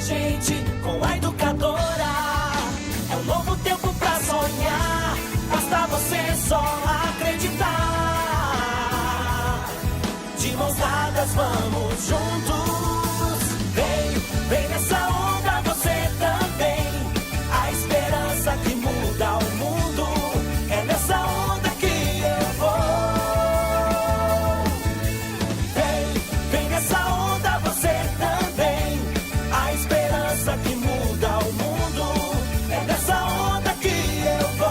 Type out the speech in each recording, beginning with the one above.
gente com a educadora. É um novo tempo pra sonhar, basta você só acreditar. De mãos dadas vamos juntos. Vem nessa onda você também. A esperança que muda o mundo. É nessa onda que eu vou. Vem nessa onda você também. A esperança que muda o mundo. É nessa onda que eu vou.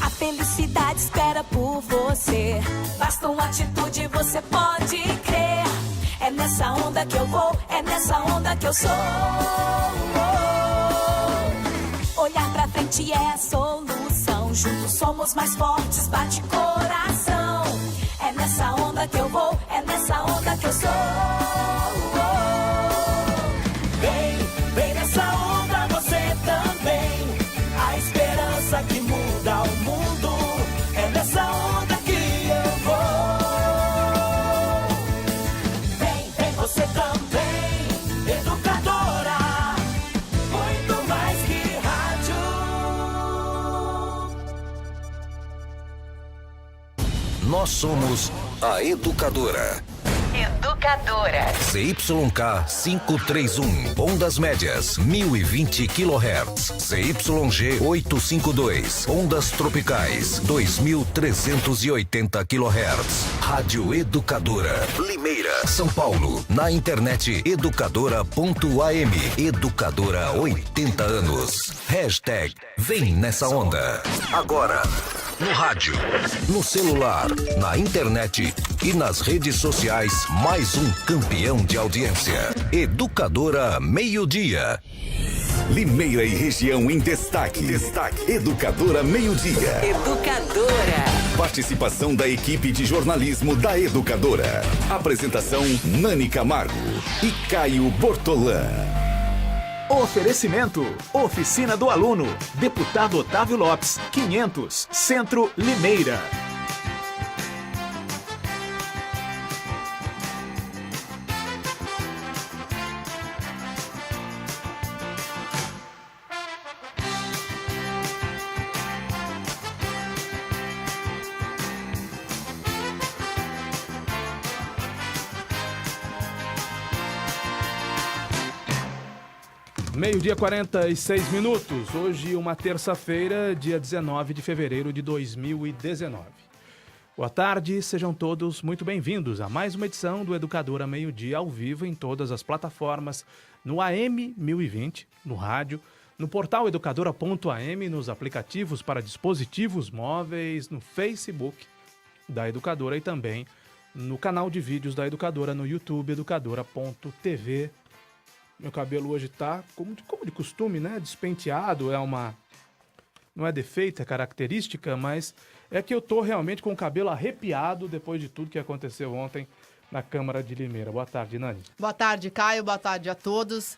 A felicidade espera por você. Basta uma atitude, você pode crer. É nessa onda que eu vou, é nessa onda que eu sou. Olhar pra frente é a solução. Juntos somos mais fortes, bate coração. É nessa onda que eu vou, é nessa onda que eu sou. Vem nessa onda você também. A esperança que muda o mundo. É nessa onda que eu vou. Vem você também, educadora. Muito mais que rádio. Nós somos a Educadora. Educadora. ZYK 531, ondas médias, 1020 kHz. ZYG 852, ondas tropicais, 2380 kHz. Rádio Educadora, Limeira, São Paulo. Na internet educadora.am. Educadora 80 anos. Hashtag Vem Nessa Onda. Agora, no rádio, no celular, na internet e nas redes sociais, mais um campeão de audiência. Educadora Meio-Dia. Limeira e região em destaque. Educadora Meio-Dia. Educadora. Participação da equipe de jornalismo da Educadora. Apresentação Nani Camargo e Caio Bortolã. Oferecimento: Oficina do Aluno, Deputado Otávio Lopes, 500, Centro, Limeira. Meio-dia, 46 minutos. Hoje, uma terça-feira, dia 19 de fevereiro de 2019. Boa tarde, sejam todos muito bem-vindos a mais uma edição do Educadora Meio-Dia ao vivo em todas as plataformas, no AM 1020, no rádio, no portal educadora.am, nos aplicativos para dispositivos móveis, no Facebook da Educadora e também no canal de vídeos da Educadora no YouTube, educadora.tv. Meu cabelo hoje tá, como de costume, né? Despenteado, não é defeito, é característica, mas é que eu tô realmente com o cabelo arrepiado depois de tudo que aconteceu ontem na Câmara de Limeira. Boa tarde, Nani. Boa tarde, Caio. Boa tarde a todos.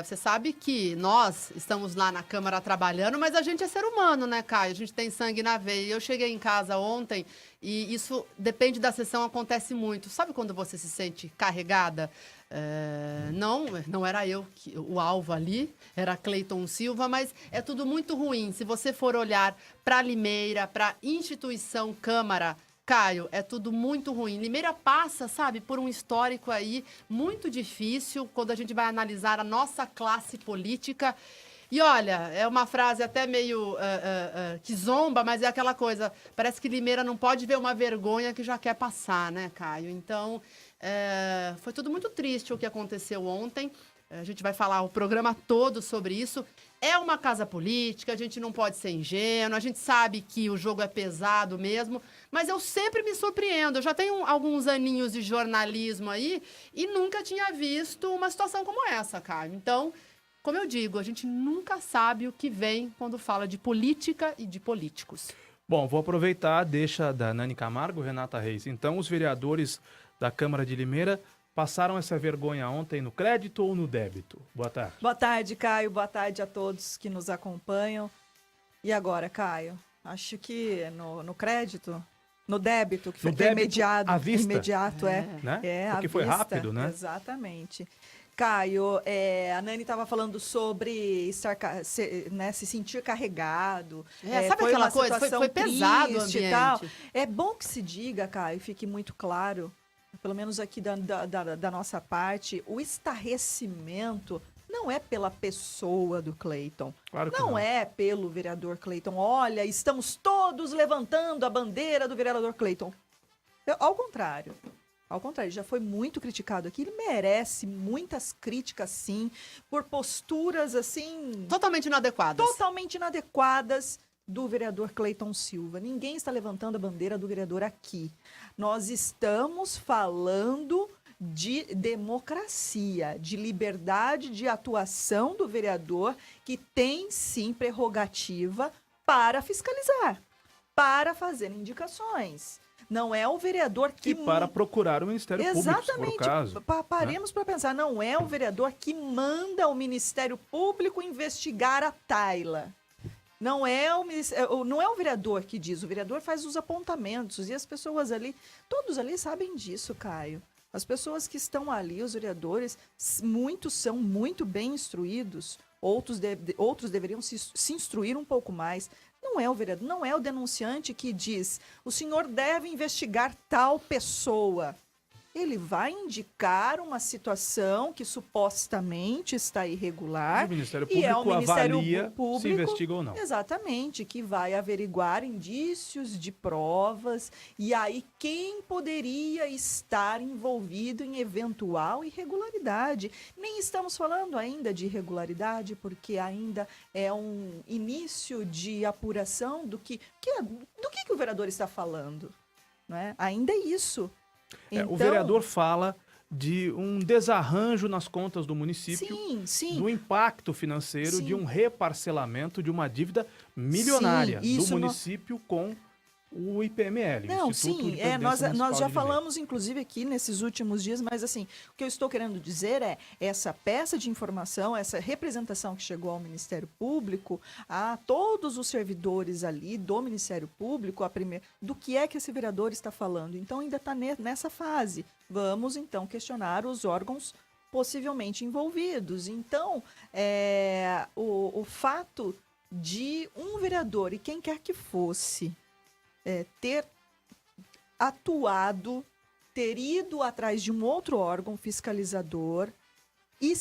Você sabe que nós estamos lá na Câmara trabalhando, mas a gente é ser humano, né, Caio? A gente tem sangue na veia. Eu cheguei em casa ontem e isso depende da sessão, acontece muito. Sabe quando você se sente carregada? Não era eu o alvo ali, era Cleiton Silva, mas é tudo muito ruim. Se você for olhar para Limeira, para instituição Câmara, Caio, é tudo muito ruim. Limeira passa, sabe, por um histórico aí muito difícil quando a gente vai analisar a nossa classe política. E olha, é uma frase até meio que zomba, mas é aquela coisa, parece que Limeira não pode ver uma vergonha que já quer passar, né, Caio? Então, foi tudo muito triste o que aconteceu ontem. A gente vai falar o programa todo sobre isso. É uma casa política, a gente não pode ser ingênuo, a gente sabe que o jogo é pesado mesmo, mas eu sempre me surpreendo. Eu já tenho alguns aninhos de jornalismo aí e nunca tinha visto uma situação como essa, Caio. Então, como eu digo, a gente nunca sabe o que vem quando fala de política e de políticos. Bom, vou aproveitar a deixa da Nani Camargo, Renata Reis. Então, os vereadores da Câmara de Limeira passaram essa vergonha ontem no crédito ou no débito? Boa tarde. Boa tarde, Caio. Boa tarde a todos que nos acompanham. E agora, Caio? Acho que no crédito No débito, que No foi débito imediato. à vista. Imediato, Né? à Porque foi vista. rápido, né? Exatamente. Caio, a Nani estava falando sobre se sentir carregado. Sabe foi aquela uma coisa? situação Foi pesado o triste e tal. ambiente. É bom que se diga, Caio, fique muito claro, pelo menos aqui da nossa parte, o estarrecimento não é pela pessoa do Cleiton. Claro que Não é pelo vereador Cleiton. Olha, estamos todos levantando a bandeira do vereador Cleiton. Ao contrário. Ao contrário, ele já foi muito criticado aqui. Ele merece muitas críticas, sim, por posturas, assim... Totalmente inadequadas. Totalmente inadequadas do vereador Cleiton Silva. Ninguém está levantando a bandeira do vereador aqui. Nós estamos falando de democracia, de liberdade de atuação do vereador, que tem, sim, prerrogativa para fiscalizar, para fazer indicações. Não é o vereador que... E para procurar o Ministério Público, se for o caso. Paremos para pensar. Não é o vereador que manda o Ministério Público investigar a Tayla. Não é o vereador que diz. O vereador faz os apontamentos. E as pessoas ali, todos ali sabem disso, Caio. As pessoas que estão ali, os vereadores, muitos são muito bem instruídos. Outros deveriam se instruir um pouco mais. Não é o vereador, não é o denunciante que diz: o senhor deve investigar tal pessoa. Ele vai indicar uma situação que supostamente está irregular. O Ministério e é o Público Ministério avalia Público, se investiga ou não. Exatamente, que vai averiguar indícios de provas. E aí, quem poderia estar envolvido em eventual irregularidade? Nem estamos falando ainda de irregularidade, porque ainda é um início de apuração do que o vereador está falando. Não é? Ainda é isso. O vereador fala de um desarranjo nas contas do município, sim. do impacto financeiro, Sim. de um reparcelamento de uma dívida milionária Sim, do município com o IPML. Não, Instituto de sim, Previdência nós Municipal já de falamos, inclusive, aqui nesses últimos dias, mas assim, o que eu estou querendo dizer é essa peça de informação, essa representação que chegou ao Ministério Público, a todos os servidores ali do Ministério Público, do que é que esse vereador está falando. Então, ainda está nessa fase. Vamos, então, questionar os órgãos possivelmente envolvidos. Então, o fato de um vereador, e quem quer que fosse, ter atuado, ter ido atrás de um outro órgão fiscalizador e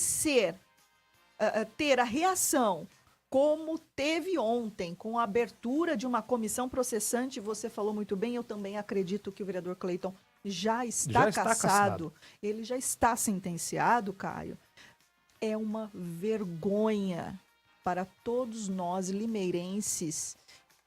ter a reação como teve ontem, com a abertura de uma comissão processante, você falou muito bem, eu também acredito que o vereador Cleiton já está cassado. Ele já está sentenciado, Caio. É uma vergonha para todos nós limeirenses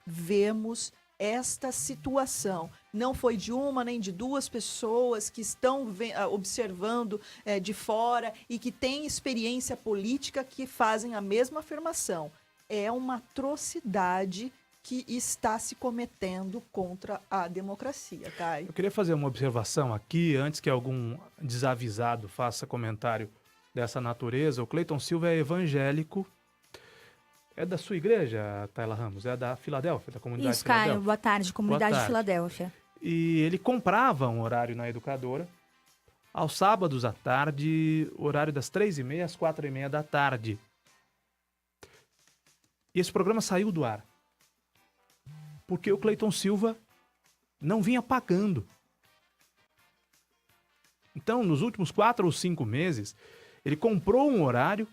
vermos esta situação. Não foi de uma nem de duas pessoas que estão observando de fora e que têm experiência política que fazem a mesma afirmação. É uma atrocidade que está se cometendo contra a democracia, Caio. Eu queria fazer uma observação aqui, antes que algum desavisado faça comentário dessa natureza. O Cleiton Silva é evangélico. É da sua igreja, Tayla Ramos? É da Filadélfia, da comunidade Isso, Caio. Filadélfia? Boa tarde, comunidade Boa de tarde. Filadélfia. E ele comprava um horário na Educadora, aos sábados à tarde, horário das 3h30 às 4h30 da tarde. E esse programa saiu do ar, porque o Cleiton Silva não vinha pagando. Então, nos últimos 4 ou 5 meses, ele comprou um horário,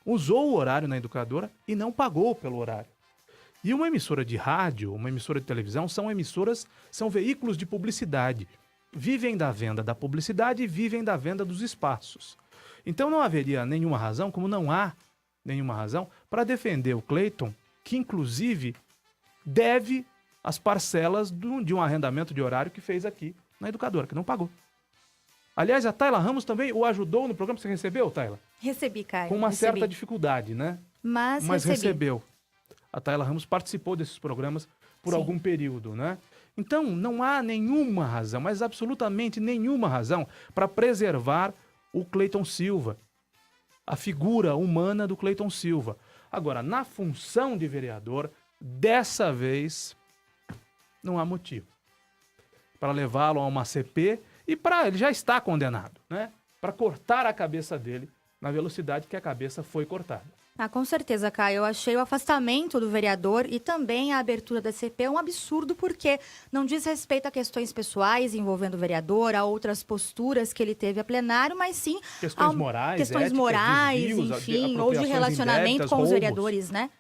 usou o horário na Educadora e não pagou pelo horário. E uma emissora de rádio, uma emissora de televisão, são veículos de publicidade. Vivem da venda da publicidade e vivem da venda dos espaços. Então não haveria nenhuma razão, como não há nenhuma razão, para defender o Cleiton, que inclusive deve as parcelas de um arrendamento de horário que fez aqui na Educadora, que não pagou. Aliás, a Tayla Ramos também o ajudou no programa. Você recebeu, Tayla? Recebi, Caio. Com uma recebi. certa dificuldade, né? Mas recebeu. A Tayla Ramos participou desses programas por algum período, né? Então, não há nenhuma razão, mas absolutamente nenhuma razão para preservar o Cleiton Silva, a figura humana do Cleiton Silva. Agora, na função de vereador, dessa vez, não há motivo. para levá-lo a uma CP e ele já está condenado, né? Para cortar a cabeça dele na velocidade que a cabeça foi cortada. Ah, com certeza, Caio. Eu achei o afastamento do vereador e também a abertura da CP um absurdo, porque não diz respeito a questões pessoais envolvendo o vereador, a outras posturas que ele teve a plenário, mas sim questões morais, desvios, enfim, ou de relacionamento indébitas, com roubos, os vereadores, né?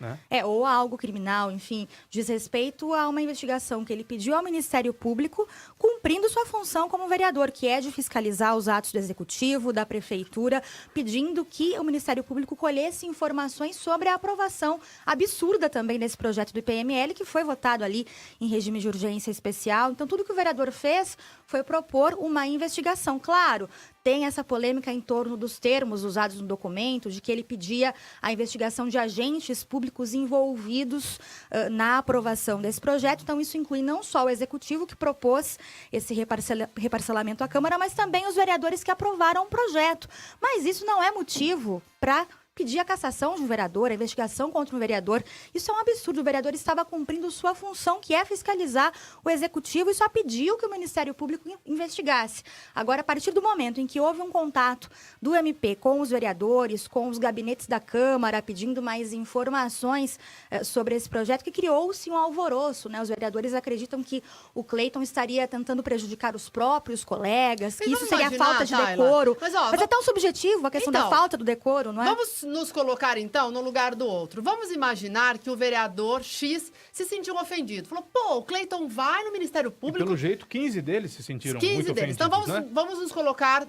Ou a algo criminal, enfim, diz respeito a uma investigação que ele pediu ao Ministério Público, cumprindo sua função como vereador, que é de fiscalizar os atos do Executivo, da Prefeitura, pedindo que o Ministério Público colhesse informações sobre a aprovação absurda também desse projeto do IPML, que foi votado ali em regime de urgência especial. Então, tudo que o vereador fez foi propor uma investigação. Claro, tem essa polêmica em torno dos termos usados no documento, de que ele pedia a investigação de agentes públicos envolvidos na aprovação desse projeto. Então, isso inclui não só o Executivo, que propôs esse reparcelamento à Câmara, mas também os vereadores que aprovaram o projeto. Mas isso não é motivo para pedir a cassação de um vereador, a investigação contra um vereador. Isso é um absurdo. O vereador estava cumprindo sua função, que é fiscalizar o Executivo, e só pediu que o Ministério Público investigasse. Agora, a partir do momento em que houve um contato do MP com os vereadores, com os gabinetes da Câmara, pedindo mais informações sobre esse projeto, que criou-se um alvoroço, né? Os vereadores acreditam que o Cleiton estaria tentando prejudicar os próprios colegas, que isso seria falta de decoro. Mas é tão subjetivo a questão da falta do decoro, não é? Vamos nos colocar, então, no lugar do outro. Vamos imaginar que o vereador X se sentiu ofendido. Falou, pô, o Cleiton vai no Ministério Público... E pelo jeito, 15 deles se sentiram 15 muito deles. ofendidos, Então, vamos nos colocar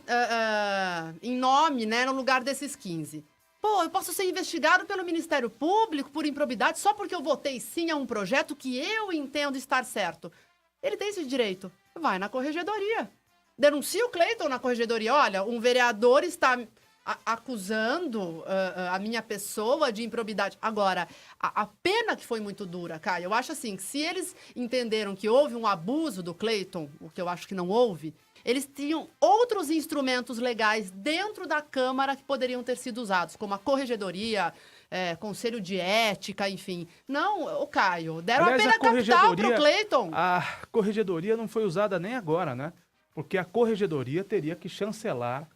em nome, né, no lugar desses 15. Pô, eu posso ser investigado pelo Ministério Público por improbidade só porque eu votei sim a um projeto que eu entendo estar certo. Ele tem esse direito. Vai na corregedoria. Denuncia o Cleiton na corregedoria. Olha, um vereador está acusando a minha pessoa de improbidade. Agora, a pena que foi muito dura, Caio, eu acho assim, que se eles entenderam que houve um abuso do Cleiton, o que eu acho que não houve, eles tinham outros instrumentos legais dentro da Câmara que poderiam ter sido usados, como a corregedoria, conselho de ética, enfim. Não, Caio, deram a pena capital pro Cleiton. A corregedoria não foi usada nem agora, né? Porque a corregedoria teria que chancelar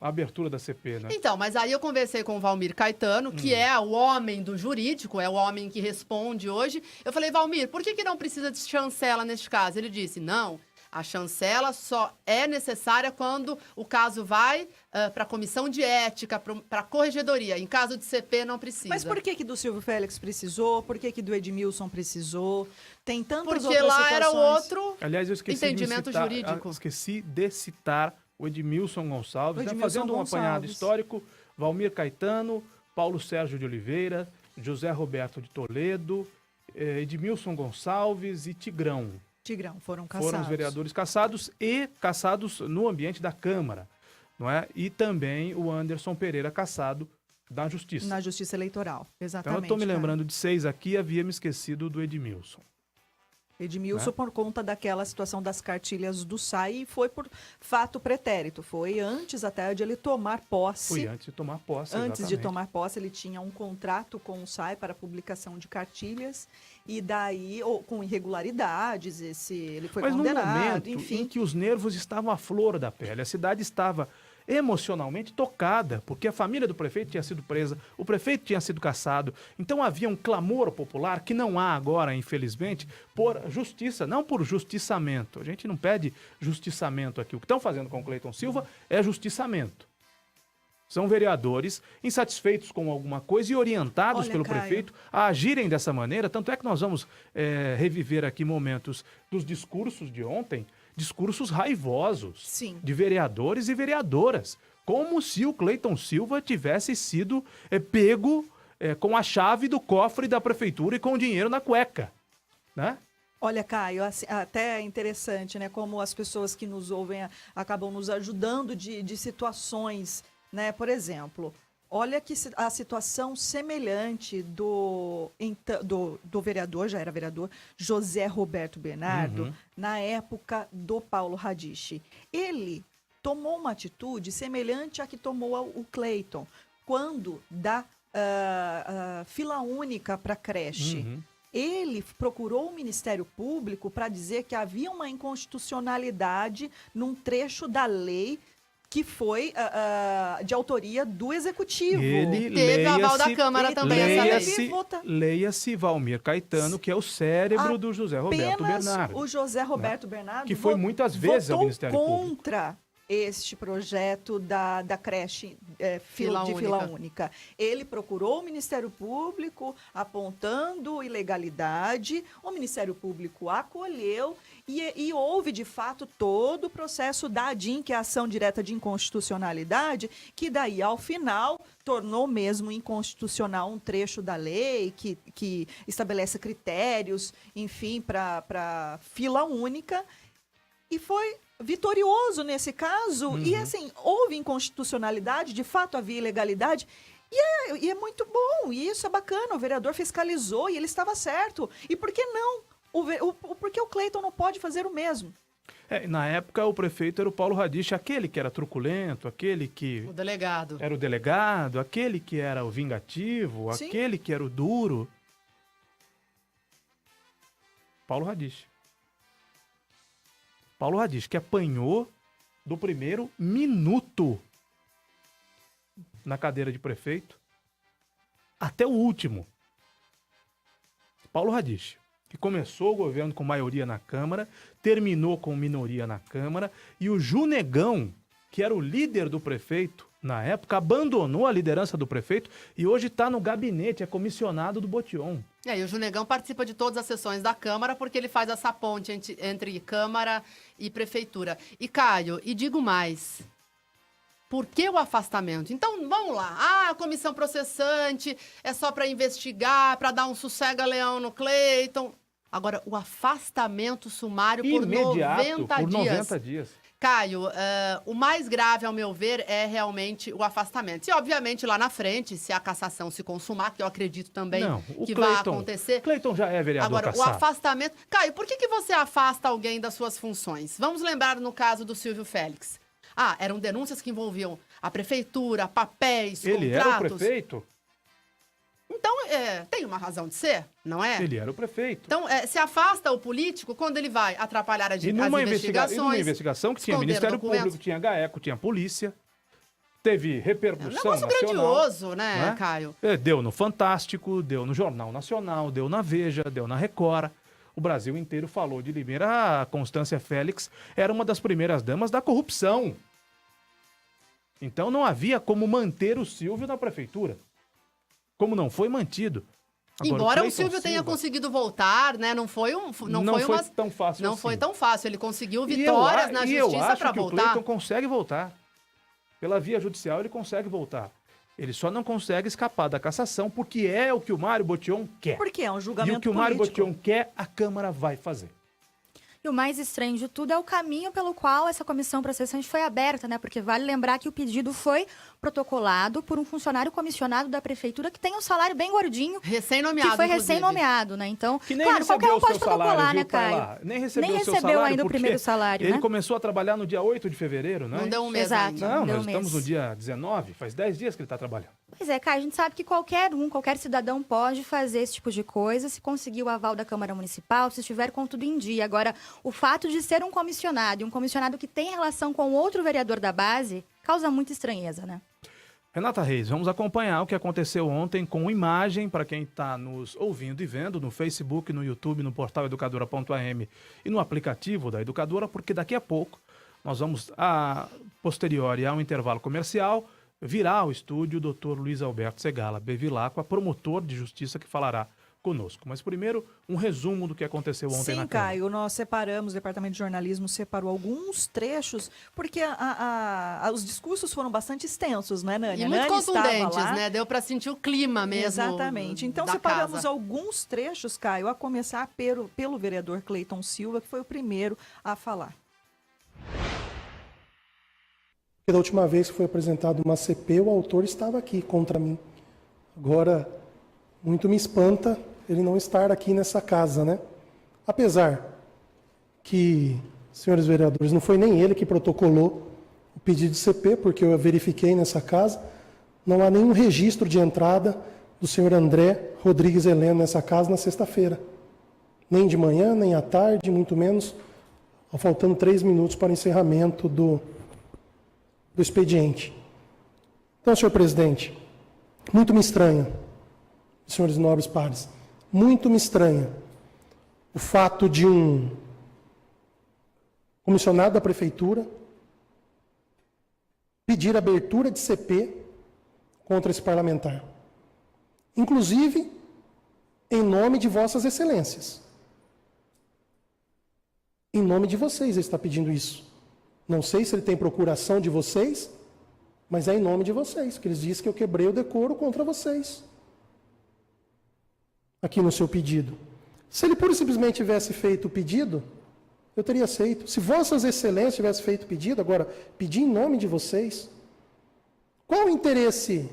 a abertura da CP, né? Então, mas aí eu conversei com o Valmir Caetano, que é o homem do jurídico, é o homem que responde hoje. Eu falei, Valmir, por que não precisa de chancela neste caso? Ele disse, não, a chancela só é necessária quando o caso vai para a comissão de ética, para a corregedoria. Em caso de CP, não precisa. Mas por que do Silvio Félix precisou? Por que do Edmilson precisou? Tem tantas Porque outras lá situações. era outro Aliás, eu esqueci entendimento jurídico. Esqueci de citar o Edmilson Gonçalves, Edmilson fazendo um Gonçalves. apanhado histórico, Valmir Caetano, Paulo Sérgio de Oliveira, José Roberto de Toledo, Edmilson Gonçalves e Tigrão. Foram cassados. Foram os vereadores cassados e cassados no ambiente da Câmara, não é? E também o Anderson Pereira cassado na Justiça. Na Justiça Eleitoral, exatamente. Então eu estou me lembrando de 6 aqui e havia me esquecido do Edmilson. Edmilson, por conta daquela situação das cartilhas do SAI, e foi por fato pretérito. Foi antes até de ele tomar posse. Foi antes de tomar posse, Antes de exatamente. tomar posse, ele tinha um contrato com o SAI para publicação de cartilhas, e daí, com irregularidades, ele foi condenado, no momento enfim. em que os nervos estavam à flor da pele, a cidade estava emocionalmente tocada, porque a família do prefeito tinha sido presa, o prefeito tinha sido cassado, então havia um clamor popular que não há agora, infelizmente, por justiça, não por justiçamento. A gente não pede justiçamento aqui. O que estão fazendo com o Cleiton Silva é justiçamento. São vereadores insatisfeitos com alguma coisa e orientados pelo Caio, prefeito a agirem dessa maneira. Tanto é que nós vamos reviver aqui momentos dos discursos de ontem, discursos raivosos. Sim. De vereadores e vereadoras. Como se o Cleiton Silva tivesse sido pego com a chave do cofre da prefeitura e com o dinheiro na cueca, né? Olha, Caio, até é interessante, né? Como as pessoas que nos ouvem acabam nos ajudando de situações, né? Por exemplo, olha que a situação semelhante do vereador, já era vereador, José Roberto Bernardo, na época do Paulo Radiche. Ele tomou uma atitude semelhante à que tomou o Cleiton, quando dá fila única para creche. ele procurou o Ministério Público para dizer que havia uma inconstitucionalidade num trecho da lei que foi de autoria do Executivo. Teve aval da Câmara também essa lei. Leia-se Valmir Caetano, que é o cérebro do José Roberto Bernardo. O José Roberto Bernardo que foi muitas vezes ao Ministério Público. Contra este projeto da creche de fila única. Ele procurou o Ministério Público apontando ilegalidade, o Ministério Público acolheu e houve, de fato, todo o processo da ADIM, que é a ação direta de inconstitucionalidade, que daí, ao final, tornou mesmo inconstitucional um trecho da lei que estabelece critérios, enfim, para fila única, e foi vitorioso nesse caso, e assim, houve inconstitucionalidade, de fato havia ilegalidade, e é muito bom, e isso é bacana, o vereador fiscalizou e ele estava certo. E por que não? Por que o Cleiton não pode fazer o mesmo? Na época, o prefeito era o Paulo Radich, aquele que era truculento, aquele que... O delegado. Era o delegado, aquele que era o vingativo, Sim. aquele que era o duro. Paulo Radich. Paulo Radich, que apanhou do primeiro minuto na cadeira de prefeito até o último. Paulo Radich, que começou o governo com maioria na Câmara, terminou com minoria na Câmara, e o Ju Negão, que era o líder do prefeito na época, abandonou a liderança do prefeito e hoje está no gabinete, é comissionado do Botion. E o Ju Negão participa de todas as sessões da Câmara porque ele faz essa ponte entre Câmara e Prefeitura. E Caio, e digo mais, por que o afastamento? Então, vamos lá. A comissão processante é só para investigar, para dar um sossega-leão no Cleiton. Agora, o afastamento sumário por 90 dias. Caio, o mais grave, ao meu ver, é realmente o afastamento. E, obviamente, lá na frente, se a cassação se consumar, que eu acredito também vai acontecer. Cleiton já é vereador cassado. Agora, o afastamento... Caio, por que você afasta alguém das suas funções? Vamos lembrar no caso do Silvio Félix. Eram denúncias que envolviam a prefeitura, papéis, Ele contratos. Era o prefeito? Então, tem uma razão de ser, não é? Ele era o prefeito. Então, se afasta o político quando ele vai atrapalhar as investigações. E numa investigação que tinha Ministério Público, tinha GAECO, tinha Polícia, teve repercussão nacional. É um negócio grandioso, né, Caio? Deu no Fantástico, deu no Jornal Nacional, deu na Veja, deu na Record. O Brasil inteiro falou de Limeira. A Constância Félix era uma das primeiras damas da corrupção. Então não havia como manter o Silvio na prefeitura. Como não foi mantido. Agora, embora o Silvio tenha conseguido voltar, né? Não foi tão fácil. Não foi tão fácil. Ele conseguiu vitórias na justiça para voltar. O Cleiton consegue voltar. Pela via judicial ele consegue voltar. Ele só não consegue escapar da cassação porque é o que o Mário Botion quer. Porque é um julgamento político. E o que o Mário Botion quer, a Câmara vai fazer. E o mais estranho de tudo é o caminho pelo qual essa comissão processante foi aberta, né? Porque vale lembrar que o pedido foi protocolado por um funcionário comissionado da prefeitura que tem um salário bem gordinho. Recém-nomeado, que foi recém-nomeado, né? Então, que nem claro, qualquer um pode protocolar, salário, né, Caio? Nem recebeu ainda o primeiro salário, ele né? começou a trabalhar no dia 8 de fevereiro, né? Não deu um mês ainda. Não, nós estamos no dia 19, faz 10 dias que ele está trabalhando. Pois é, Caio, a gente sabe que qualquer cidadão pode fazer esse tipo de coisa se conseguir o aval da Câmara Municipal, se estiver com tudo em dia. Agora, o fato de ser um comissionado, e um comissionado que tem relação com outro vereador da base, causa muita estranheza, né? Renata Reis, vamos acompanhar o que aconteceu ontem com imagem para quem está nos ouvindo e vendo no Facebook, no YouTube, no portal educadora.am e no aplicativo da Educadora, porque daqui a pouco nós vamos, posterior ao intervalo comercial, virá ao estúdio o Dr. Luiz Alberto Segala Bevilacqua, promotor de justiça, que falará conosco. Mas primeiro, um resumo do que aconteceu ontem na Câmara. Sim, Caio, nós separamos, o Departamento de Jornalismo separou alguns trechos, porque os discursos foram bastante extensos, né, Nani? E muito contundentes, né? Deu para sentir o clima mesmo. Exatamente. Então, separamos alguns trechos, Caio, a começar pelo vereador Cleiton Silva, que foi o primeiro a falar. Porque da última vez que foi apresentada uma CP, o autor estava aqui contra mim. Agora, muito me espanta ele não estar aqui nessa casa, né? Apesar que, senhores vereadores, não foi nem ele que protocolou o pedido de CP, porque eu verifiquei nessa casa, não há nenhum registro de entrada do senhor André Rodrigues Heleno nessa casa na sexta-feira. Nem de manhã, nem à tarde, muito menos, faltando 3 minutos para o encerramento do expediente. Então, senhor presidente, muito me estranha, senhores nobres pares, muito me estranha o fato de um comissionado da prefeitura pedir abertura de CP contra esse parlamentar. Inclusive, em nome de vossas excelências. Em nome de vocês ele está pedindo isso. Não sei se ele tem procuração de vocês, mas é em nome de vocês, que eles dizem que eu quebrei o decoro contra vocês. Aqui no seu pedido. Se ele pura e simplesmente tivesse feito o pedido, eu teria aceito. Se vossas excelências tivessem feito o pedido, agora, pedir em nome de vocês, qual o interesse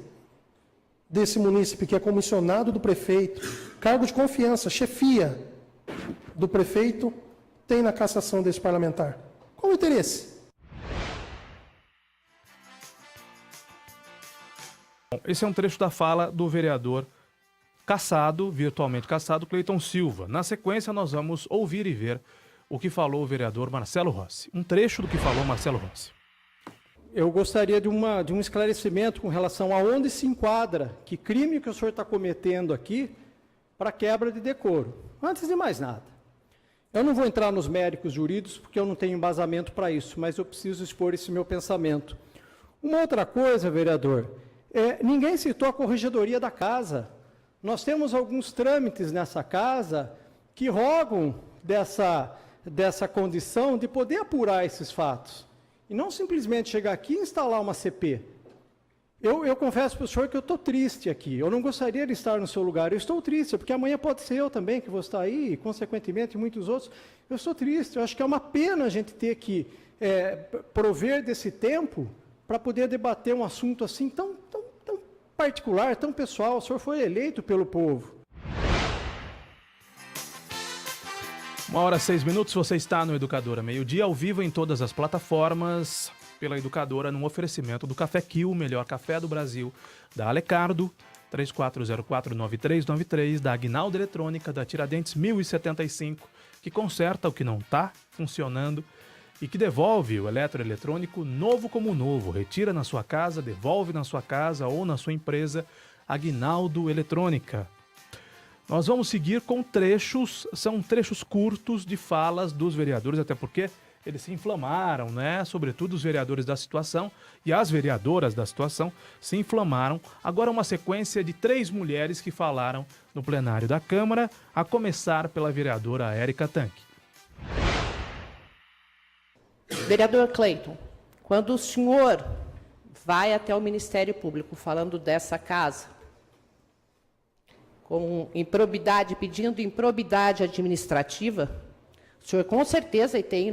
desse munícipe que é comissionado do prefeito, cargo de confiança, chefia do prefeito, tem na cassação desse parlamentar? Qual o interesse? Esse é um trecho da fala do vereador cassado, virtualmente cassado, Cleiton Silva. Na sequência, nós vamos ouvir e ver o que falou o vereador Marcelo Rossi. Um trecho do que falou Marcelo Rossi. Eu gostaria de um esclarecimento com relação a onde se enquadra, que crime que o senhor está cometendo aqui para quebra de decoro. Antes de mais nada, eu não vou entrar nos méritos jurídicos porque eu não tenho embasamento para isso, mas eu preciso expor esse meu pensamento. Uma outra coisa, vereador, ninguém citou a corregedoria da casa. Nós temos alguns trâmites nessa casa que rogam dessa condição de poder apurar esses fatos. E não simplesmente chegar aqui e instalar uma CP. Eu confesso para o senhor que eu estou triste aqui. Eu não gostaria de estar no seu lugar. Eu estou triste, porque amanhã pode ser eu também que vou estar aí, e consequentemente muitos outros. Eu estou triste. Eu acho que é uma pena a gente ter que prover desse tempo para poder debater um assunto assim tão particular, tão pessoal. O senhor foi eleito pelo povo. 1h06, você está no Educadora Meio-Dia, ao vivo em todas as plataformas, pela Educadora, num oferecimento do Café Kill, o melhor café do Brasil, da Alecardo, 34049393, da Aguinaldo Eletrônica, da Tiradentes 1075, que conserta o que não está funcionando e que devolve o eletroeletrônico novo como novo, retira na sua casa, devolve na sua casa ou na sua empresa, Aguinaldo Eletrônica. Nós vamos seguir com trechos, são trechos curtos de falas dos vereadores, até porque eles se inflamaram, né? Sobretudo os vereadores da situação e as vereadoras da situação se inflamaram. Agora uma sequência de 3 mulheres que falaram no plenário da Câmara, a começar pela vereadora Érica Tanque. Vereador Cleiton, quando o senhor vai até o Ministério Público falando dessa casa, com improbidade, pedindo improbidade administrativa, o senhor com certeza, e tem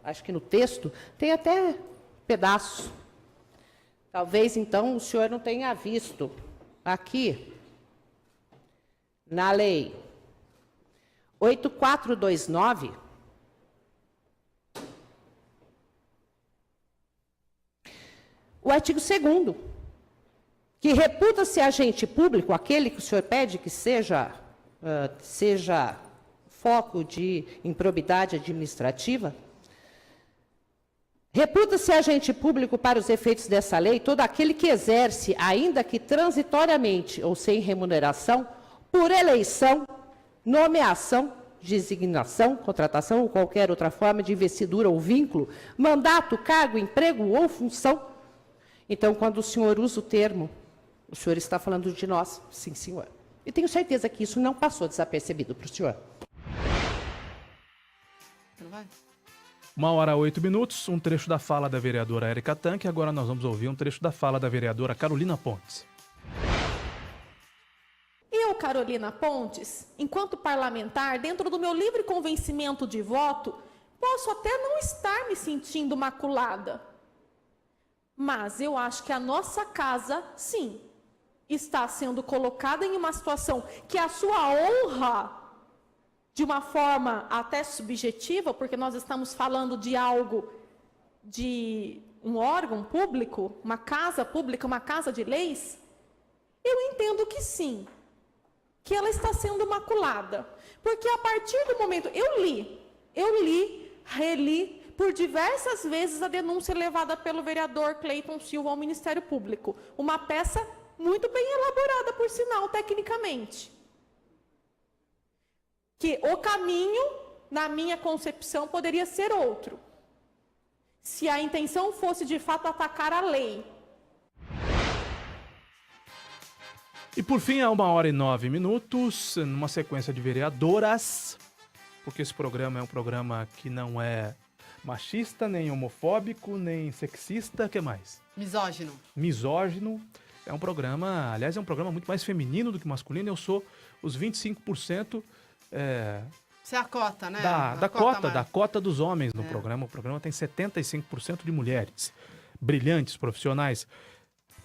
acho que no texto, tem até pedaços. Talvez, então, o senhor não tenha visto aqui, na lei 8429, o artigo 2º, que reputa-se agente público, aquele que o senhor pede que seja foco de improbidade administrativa, reputa-se agente público para os efeitos dessa lei todo aquele que exerce, ainda que transitoriamente ou sem remuneração, por eleição, nomeação, designação, contratação ou qualquer outra forma de investidura ou vínculo, mandato, cargo, emprego ou função. Então, quando o senhor usa o termo, o senhor está falando de nós? Sim, senhor. E tenho certeza que isso não passou desapercebido para o senhor. 1h08, um trecho da fala da vereadora Érica Tanque. Agora nós vamos ouvir um trecho da fala da vereadora Carolina Pontes. Eu, Carolina Pontes, enquanto parlamentar, dentro do meu livre convencimento de voto, posso até não estar me sentindo maculada. Mas eu acho que a nossa casa, sim, está sendo colocada em uma situação que a sua honra, de uma forma até subjetiva, porque nós estamos falando de algo, de um órgão público, uma casa pública, uma casa de leis, eu entendo que sim, que ela está sendo maculada. Porque a partir do momento... Eu li, reli por diversas vezes a denúncia levada pelo vereador Cleiton Silva ao Ministério Público. Uma peça muito bem elaborada, por sinal, tecnicamente. Que o caminho, na minha concepção, poderia ser outro. Se a intenção fosse, de fato, atacar a lei. E por fim, a 1h09, numa sequência de vereadoras, porque esse programa é um programa que não é machista, nem homofóbico, nem sexista, o que mais? Misógino. É um programa, aliás, é um programa muito mais feminino do que masculino. Eu sou os 25%... Você é a cota, né? Da cota dos homens no programa. O programa tem 75% de mulheres brilhantes, profissionais.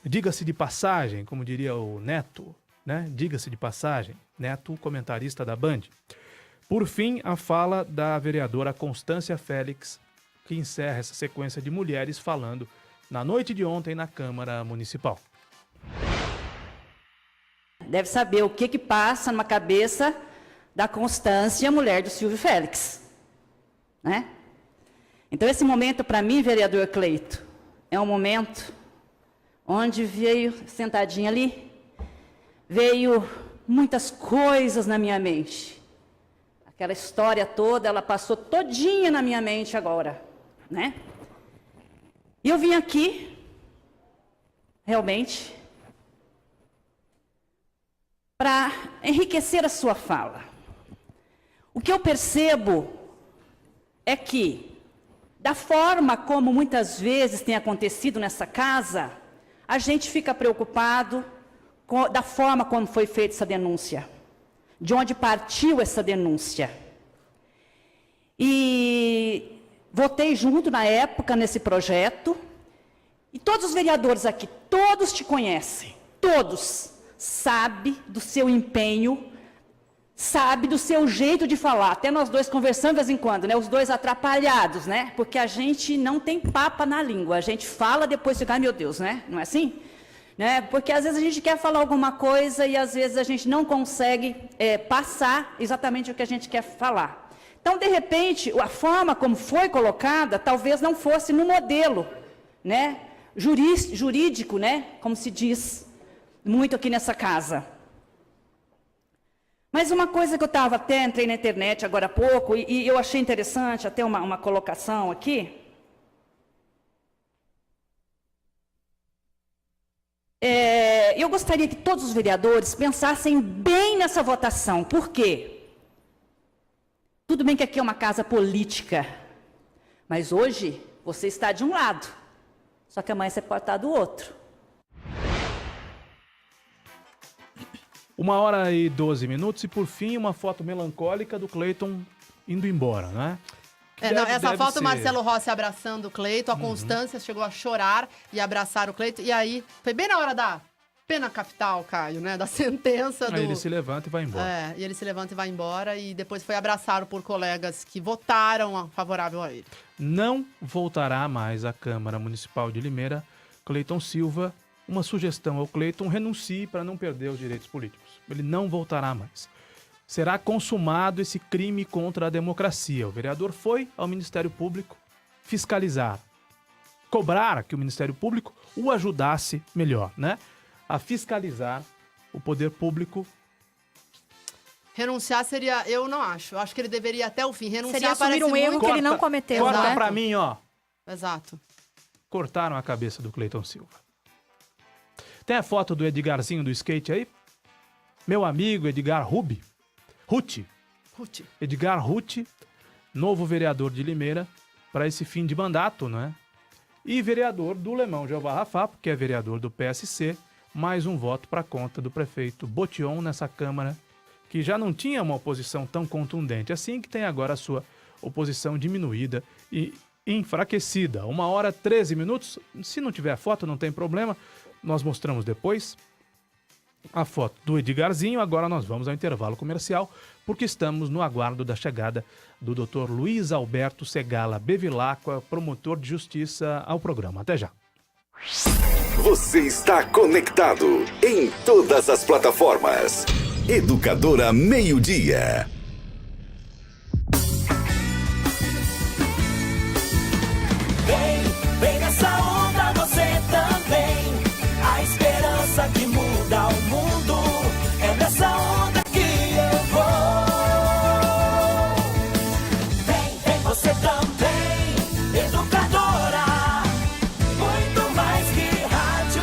Diga-se de passagem, como diria o Neto, né? Diga-se de passagem, Neto, comentarista da Band. Por fim, a fala da vereadora Constância Félix, que encerra essa sequência de mulheres falando na noite de ontem na Câmara Municipal. Deve saber o que passa numa cabeça da Constância, mulher do Silvio Félix, né? Então, esse momento, para mim, vereador Cleito, é um momento onde veio, sentadinha ali, veio muitas coisas na minha mente. Aquela história toda, ela passou todinha na minha mente agora, né? E eu vim aqui, realmente, para enriquecer a sua fala. O que eu percebo é que, da forma como muitas vezes tem acontecido nessa casa, a gente fica preocupado da forma como foi feita essa denúncia, de onde partiu essa denúncia. E votei junto na época nesse projeto, e todos os vereadores aqui, todos te conhecem, todos sabem do seu empenho, sabe do seu jeito de falar. Até nós dois conversamos de vez em quando, né? Os dois atrapalhados, né? Porque a gente não tem papa na língua. A gente fala, depois fica, ai meu Deus, né? Não é assim? Né? Porque às vezes a gente quer falar alguma coisa e às vezes a gente não consegue passar exatamente o que a gente quer falar. Então, de repente, a forma como foi colocada, talvez não fosse no modelo, né? Jurídico, né? Como se diz muito aqui nessa casa. Mas uma coisa que eu entrei na internet agora há pouco, e eu achei interessante, até uma colocação aqui. Eu gostaria que todos os vereadores pensassem bem nessa votação. Por quê? Tudo bem que aqui é uma casa política, mas hoje você está de um lado, só que amanhã você pode estar do outro. 1h12 e por fim uma foto melancólica do Cleiton indo embora, né? Essa foto o Marcelo Rossi abraçando o Cleiton, a Constância chegou a chorar e abraçar o Cleiton, e aí foi bem na hora da pena capital, Caio, né? Da sentença Aí ele se levanta e vai embora. E ele se levanta e vai embora, e depois foi abraçado por colegas que votaram favorável a ele. Não voltará mais à Câmara Municipal de Limeira, Cleiton Silva. Uma sugestão ao Cleiton: renuncie para não perder os direitos políticos. Ele não voltará mais. Será consumado esse crime contra a democracia. O vereador foi ao Ministério Público fiscalizar, cobrar que o Ministério Público o ajudasse melhor, né? A fiscalizar o poder público. Renunciar seria, eu não acho. Eu acho que ele deveria até o fim. Renunciar seria assumir um erro que ele não cometeu. Corta né? pra mim, ó. Exato. Cortaram a cabeça do Cleiton Silva. Tem a foto do Edgarzinho do skate aí? Meu amigo Edgar Ruti. Edgar Ruti, novo vereador de Limeira para esse fim de mandato, né? E vereador do Lemão Jeová Rafapo, que é vereador do PSC, mais um voto para conta do prefeito Botion nessa Câmara, que já não tinha uma oposição tão contundente assim, que tem agora a sua oposição diminuída e enfraquecida. 1h13. Se não tiver foto, não tem problema. Nós mostramos depois a foto do Edgarzinho. Agora nós vamos ao intervalo comercial, porque estamos no aguardo da chegada do Dr. Luiz Alberto Segala Bevilacqua, promotor de justiça, ao programa. Até já. Você está conectado em todas as plataformas. Educadora Meio-Dia. Vem nessa onda você também. A esperança que muda o mundo. É nessa onda que eu vou. Vem você também. Educadora, muito mais que rádio.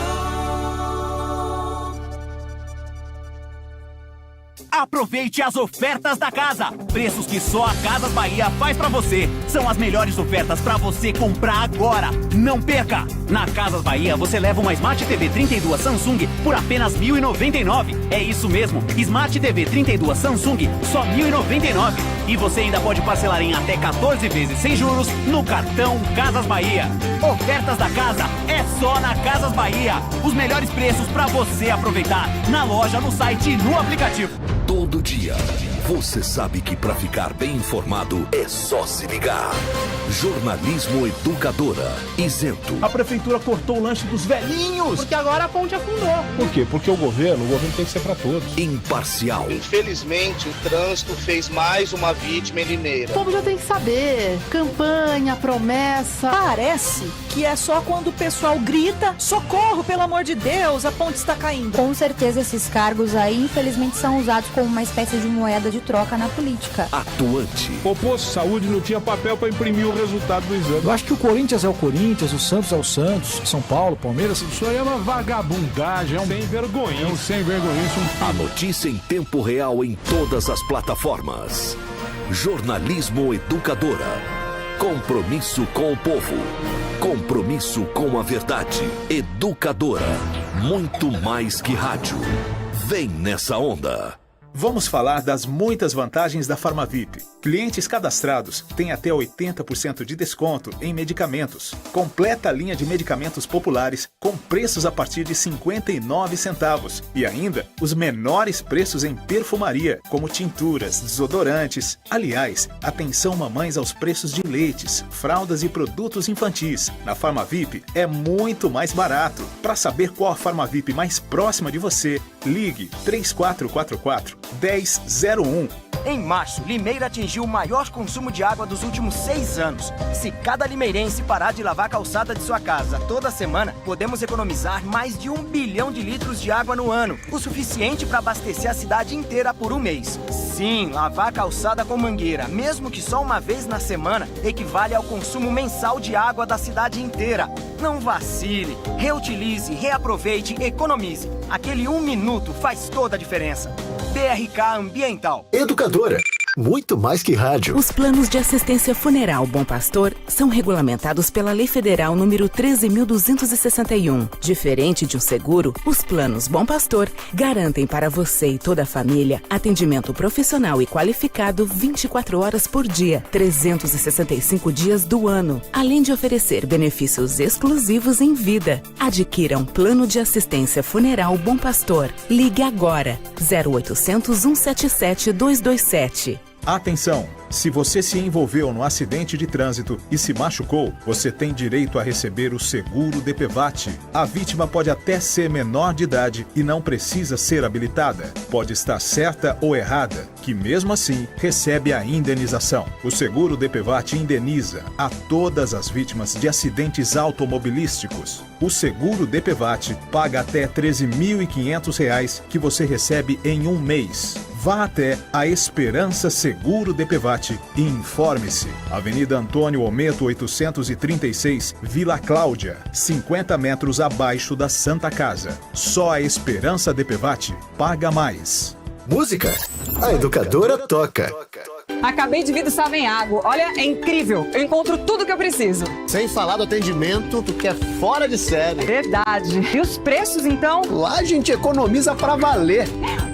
Aproveite as ofertas da casa. Preços que só a Casas Bahia faz pra você. São as melhores ofertas pra você comprar agora. Não perca! Na Casas Bahia você leva uma Smart TV 32 Samsung por apenas R$ 1.099. É isso mesmo, Smart TV 32 Samsung, só R$ 1.099. E você ainda pode parcelar em até 14 vezes sem juros no cartão Casas Bahia. Ofertas da casa é só na Casas Bahia. Os melhores preços pra você aproveitar na loja, no site e no aplicativo. Todo dia, você sabe que para ficar bem informado é só se ligar. Jornalismo Educadora, isento. A prefeitura cortou o lanche dos velhinhos. Porque agora a ponte afundou. Por quê? Porque o governo tem que ser para todos. Imparcial. Infelizmente, o trânsito fez mais uma vítima em Limeira. O povo já tem que saber. Campanha, promessa. Parece que é só quando o pessoal grita: socorro, pelo amor de Deus, a ponte está caindo. Com certeza esses cargos aí, infelizmente, são usados como uma espécie de moeda de troca na política. Atuante. O posto de saúde não tinha papel para imprimir o resultado do exame. Eu acho que o Corinthians é o Corinthians, o Santos é o Santos, São Paulo, Palmeiras. Isso aí é uma vagabundagem, é um sem vergonha. Sem vergonha. A notícia em tempo real em todas as plataformas. Jornalismo Educadora. Compromisso com o povo. Compromisso com a verdade. Educadora. Muito mais que rádio. Vem nessa onda. Vamos falar das muitas vantagens da Farmavip. Clientes cadastrados têm até 80% de desconto em medicamentos. Completa a linha de medicamentos populares com preços a partir de 59 centavos. E ainda os menores preços em perfumaria, como tinturas, desodorantes. Aliás, atenção mamães aos preços de leites, fraldas e produtos infantis. Na Farmavip é muito mais barato. Para saber qual a Farmavip mais próxima de você, ligue 3444-1001. Em março, Limeira atingiu o maior consumo de água dos últimos 6 anos. Se cada limeirense parar de lavar a calçada de sua casa toda semana, podemos economizar mais de 1 bilhão de litros de água no ano, o suficiente para abastecer a cidade inteira por um mês. Sim, lavar a calçada com mangueira, mesmo que só uma vez na semana, equivale ao consumo mensal de água da cidade inteira. Não vacile, reutilize, reaproveite, economize. Aquele 1 minuto faz toda a diferença. BRK Ambiental. Educadora, muito mais que rádio. Os planos de assistência funeral Bom Pastor são regulamentados pela Lei Federal número 13.261. Diferente de um seguro, os planos Bom Pastor garantem para você e toda a família atendimento profissional e qualificado 24 horas por dia, 365 dias do ano, além de oferecer benefícios exclusivos em vida. Adquira um plano de assistência funeral Bom Pastor. Ligue agora, 0800 177 227. Atenção! Se você se envolveu no acidente de trânsito e se machucou, você tem direito a receber o seguro DPVAT. A vítima pode até ser menor de idade e não precisa ser habilitada. Pode estar certa ou errada, que mesmo assim recebe a indenização. O seguro DPVAT indeniza a todas as vítimas de acidentes automobilísticos. O seguro DPVAT paga até R$ 13.500 que você recebe em um mês. Vá até a Esperança Seguro DPVAT e informe-se. Avenida Antônio Ometo 836, Vila Cláudia, 50 metros abaixo da Santa Casa. Só a Esperança DPVAT paga mais. Música? A Educadora toca. Acabei de vir do Savenhago. Olha, é incrível. Eu encontro tudo que eu preciso. Sem falar do atendimento, que é fora de série. Verdade. E os preços, então? Lá a gente economiza pra valer.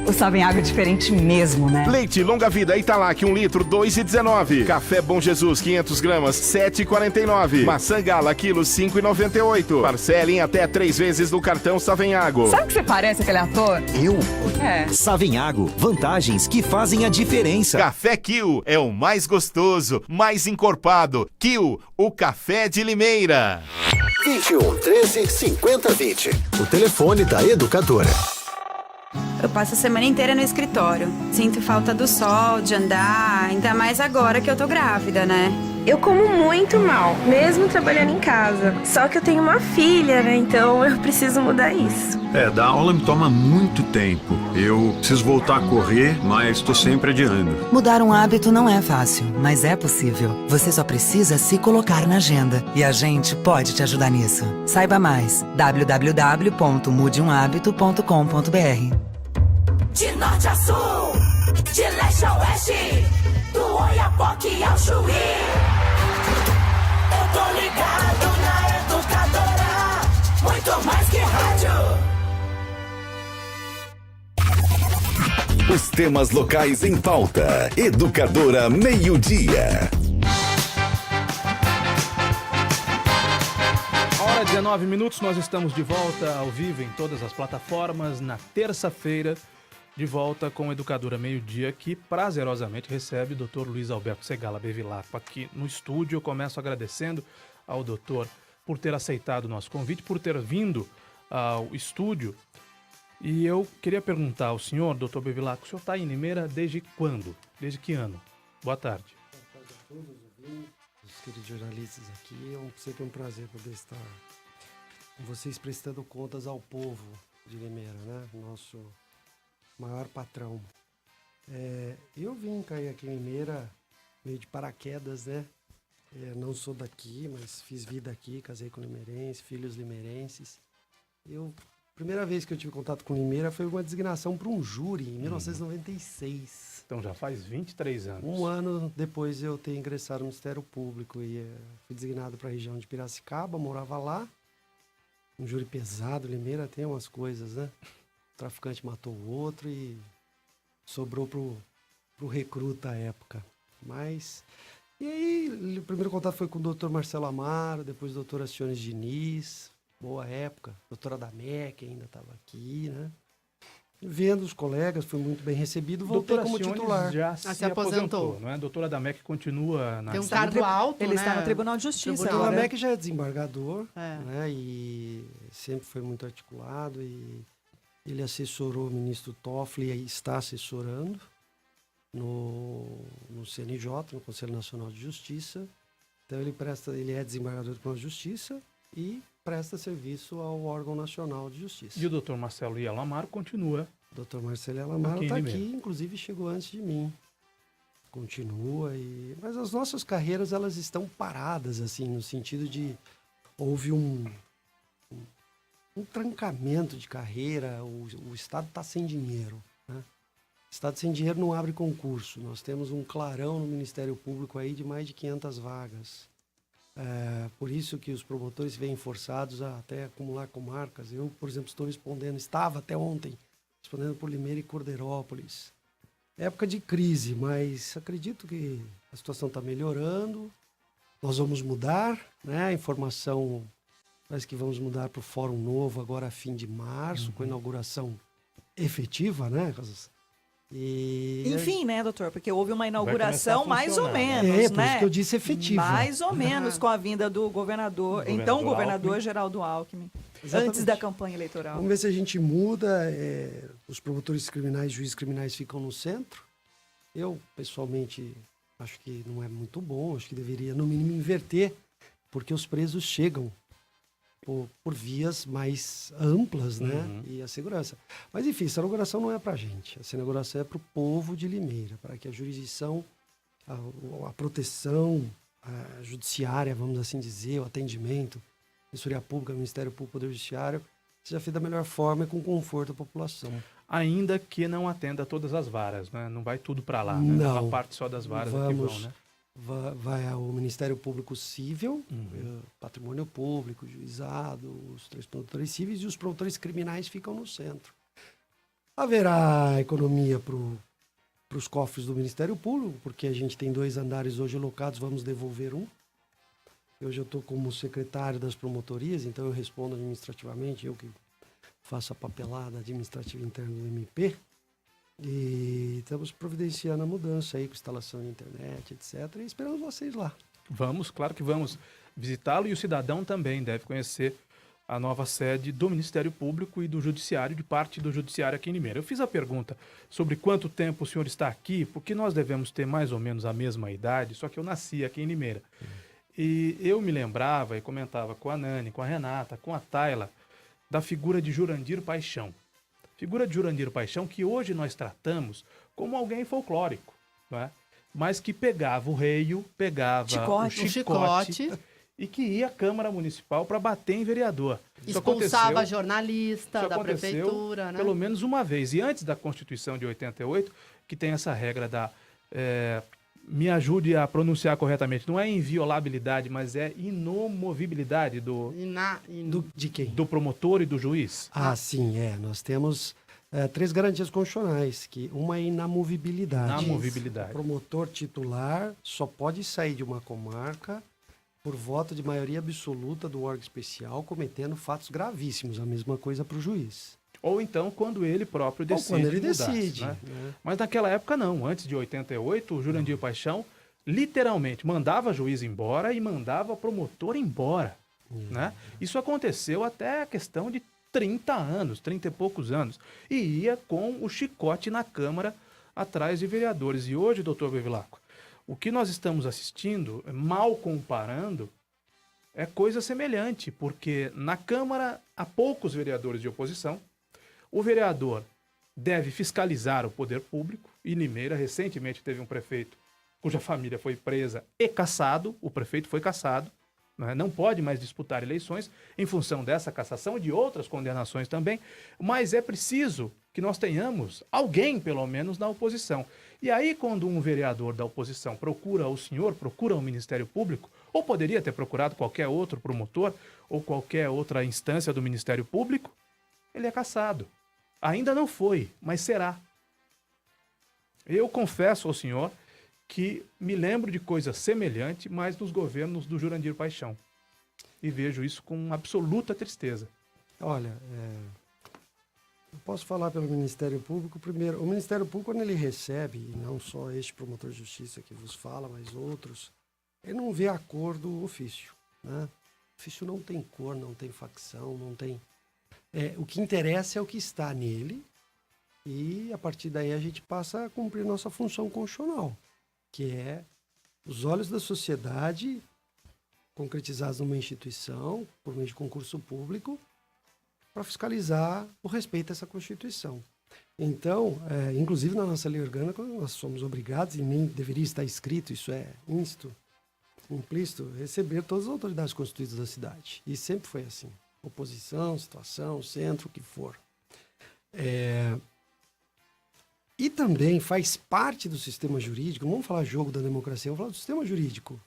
O Savenhago é diferente mesmo, né? Leite Longa Vida Italac, 1 litro, 2,19. Café Bom Jesus, 500 gramas, 7,49. Maçã Gala, quilo, 5,98. Parcela em até 3 vezes no cartão Savenhago. Sabe que você parece aquele ator? Eu? É. Savenhago, vantagens que fazem a diferença. Café Kill é o mais gostoso, mais encorpado. Kill, o café de Limeira. 21 13 50 20. O telefone da Educadora. Eu passo a semana inteira no escritório. Sinto falta do sol, de andar, ainda mais agora que eu tô grávida, né? Eu como muito mal, mesmo trabalhando em casa. Só que eu tenho uma filha, né? Então eu preciso mudar isso. Dar aula me toma muito tempo. Eu preciso voltar a correr, mas estou sempre adiando. Mudar um hábito não é fácil, mas é possível. Você só precisa se colocar na agenda. E a gente pode te ajudar nisso. Saiba mais. www.mudeumhabito.com.br. De norte a sul, de leste a oeste, do Oiapoque ao Chuí. Eu tô ligado na Educadora, muito mais que rádio. Os temas locais em pauta. Educadora Meio-Dia. Hora 19 minutos, nós estamos de volta ao vivo em todas as plataformas na terça-feira. De volta com Educadora Meio-Dia, que prazerosamente recebe o Dr. Luiz Alberto Segala Bevilacqua aqui no estúdio. Eu começo agradecendo ao doutor por ter aceitado o nosso convite, por ter vindo ao estúdio. E eu queria perguntar ao senhor, doutor Bevilacqua, o senhor está em Limeira desde quando? Desde que ano? Boa tarde. Boa tarde a todos os ouvintes, os queridos jornalistas aqui. É sempre um prazer poder estar com vocês prestando contas ao povo de Limeira, né? Nosso maior patrão. Eu vim cair aqui em Limeira meio de paraquedas, né? Não sou daqui, mas fiz vida aqui, casei com limeirense, filhos limeirenses. Primeira vez que eu tive contato com Limeira foi uma designação para um júri em 1996. Então já faz 23 anos. Um ano depois eu ter ingressado no Ministério Público e fui designado para a região de Piracicaba, morava lá. Um júri pesado, Limeira tem umas coisas, né? O traficante matou o outro e sobrou pro recruta à época. E aí, o primeiro contato foi com o doutor Marcelo Amaro, depois o doutor Astiones Diniz, boa época. Doutora Damec ainda estava aqui, né? Vendo os colegas, fui muito bem recebido, voltei como titular. Já se aposentou, não é? A doutora Damec continua na... Tem um cargo alto, Ele né? está no Tribunal de Justiça. O doutor Damec já é desembargador, né? E sempre foi muito articulado e ele assessorou o ministro Toffoli e está assessorando no CNJ, no Conselho Nacional de Justiça. Então ele é desembargador do Tribunal de Justiça e presta serviço ao órgão nacional de justiça. E o doutor Marcelo Alamaro continua. O doutor Marcelo Alamaro está aqui, inclusive chegou antes de mim. Continua, mas as nossas carreiras elas estão paradas, assim, no sentido de houve um trancamento de carreira, o Estado está sem dinheiro, né? O Estado sem dinheiro não abre concurso. Nós temos um clarão no Ministério Público aí de mais de 500 vagas. Por isso que os promotores vêm forçados a até acumular comarcas. Eu, por exemplo, estava até ontem, respondendo por Limeira e Cordeirópolis. Época de crise, mas acredito que a situação está melhorando. Nós vamos mudar, né? A informação... Parece que vamos mudar para o Fórum Novo agora a fim de março, com a inauguração efetiva, né? Enfim, né, doutor? Porque houve uma inauguração mais ou menos, por né? isso que eu disse efetiva. Mais ou menos com a vinda do governador Geraldo Alckmin, Exatamente. Antes da campanha eleitoral. Vamos ver se a gente muda. Os promotores criminais, juízes criminais ficam no centro. Eu, pessoalmente, acho que não é muito bom. Acho que deveria, no mínimo, inverter, porque os presos chegam por vias mais amplas, né? E a segurança. Mas, enfim, essa inauguração não é para a gente. Essa inauguração é para o povo de Limeira, para que a jurisdição, a proteção a judiciária, vamos assim dizer, o atendimento, Defensoria Pública, Ministério Público, Poder Judiciário, seja feito da melhor forma e com conforto à população. Ainda que não atenda todas as varas, né? Não vai tudo para lá, né? Não. A parte só das varas que vão, né? Vai ao Ministério Público Civil, Patrimônio Público, Juizado, os 3 promotores cíveis e os promotores criminais ficam no centro. Haverá economia para os cofres do Ministério Público, porque a gente tem 2 andares hoje locados, vamos devolver um. Hoje eu estou como secretário das promotorias, então eu respondo administrativamente, eu que faço a papelada administrativa interna do MP. E estamos providenciando a mudança aí, com instalação de internet, etc. E esperamos vocês lá. Vamos, claro que vamos visitá-lo, e o cidadão também deve conhecer a nova sede do Ministério Público e do Judiciário, de parte do Judiciário aqui em Limeira. Eu fiz a pergunta sobre quanto tempo o senhor está aqui, porque nós devemos ter mais ou menos a mesma idade, só que eu nasci aqui em Limeira. E eu me lembrava e comentava com a Nani, com a Renata, com a Tayla, da figura de Jurandir Paixão. Figura de Jurandir Paixão que hoje nós tratamos como alguém folclórico, não é? Mas que pegava o reio, pegava o chicote e que ia à Câmara Municipal para bater em vereador. Expulsava jornalista da prefeitura, né? Pelo menos uma vez. E antes da Constituição de 88, que tem essa regra da... me ajude a pronunciar corretamente. Não é inviolabilidade, mas é inomovibilidade de quem? Do promotor e do juiz. Sim, Nós temos 3 garantias constitucionais, que uma é inamovibilidade. Inamovibilidade. O promotor titular só pode sair de uma comarca por voto de maioria absoluta do órgão especial, cometendo fatos gravíssimos. A mesma coisa para o juiz. Ou então quando ele próprio decide. Ou quando ele mudar, decide. Né? Mas naquela época não. Antes de 88, o Jurandir Paixão literalmente mandava juiz embora e mandava promotor embora. Né? Isso aconteceu até a questão de 30 anos, 30 e poucos anos. E ia com o chicote na Câmara atrás de vereadores. E hoje, doutor Bevilacqua, o que nós estamos assistindo, mal comparando, é coisa semelhante, porque na Câmara há poucos vereadores de oposição. O vereador deve fiscalizar o poder público. E Limeira recentemente teve um prefeito cuja família foi presa e cassado. O prefeito foi cassado. Não pode mais disputar eleições em função dessa cassação e de outras condenações também. Mas é preciso que nós tenhamos alguém, pelo menos, na oposição. E aí, quando um vereador da oposição procura o senhor, procura o Ministério Público, ou poderia ter procurado qualquer outro promotor ou qualquer outra instância do Ministério Público, ele é cassado. Ainda não foi, mas será. Eu confesso ao senhor que me lembro de coisa semelhante, mas nos governos do Jurandir Paixão. E vejo isso com absoluta tristeza. Olha, eu posso falar pelo Ministério Público. Primeiro, o Ministério Público, quando ele recebe, e não só este promotor de justiça que vos fala, mas outros, ele não vê a cor do ofício. Né? O ofício não tem cor, não tem facção, não tem... o que interessa é o que está nele, e a partir daí a gente passa a cumprir nossa função constitucional, que é os olhos da sociedade concretizados numa instituição, por meio de concurso público, para fiscalizar o respeito a essa Constituição. Então, inclusive na nossa lei orgânica, nós somos obrigados, e nem deveria estar escrito, isso é implícito, receber todas as autoridades constituídas da cidade. E sempre foi assim. Oposição, situação, centro, o que for. E também faz parte do sistema jurídico, não vamos falar jogo da democracia, vamos falar do sistema jurídico,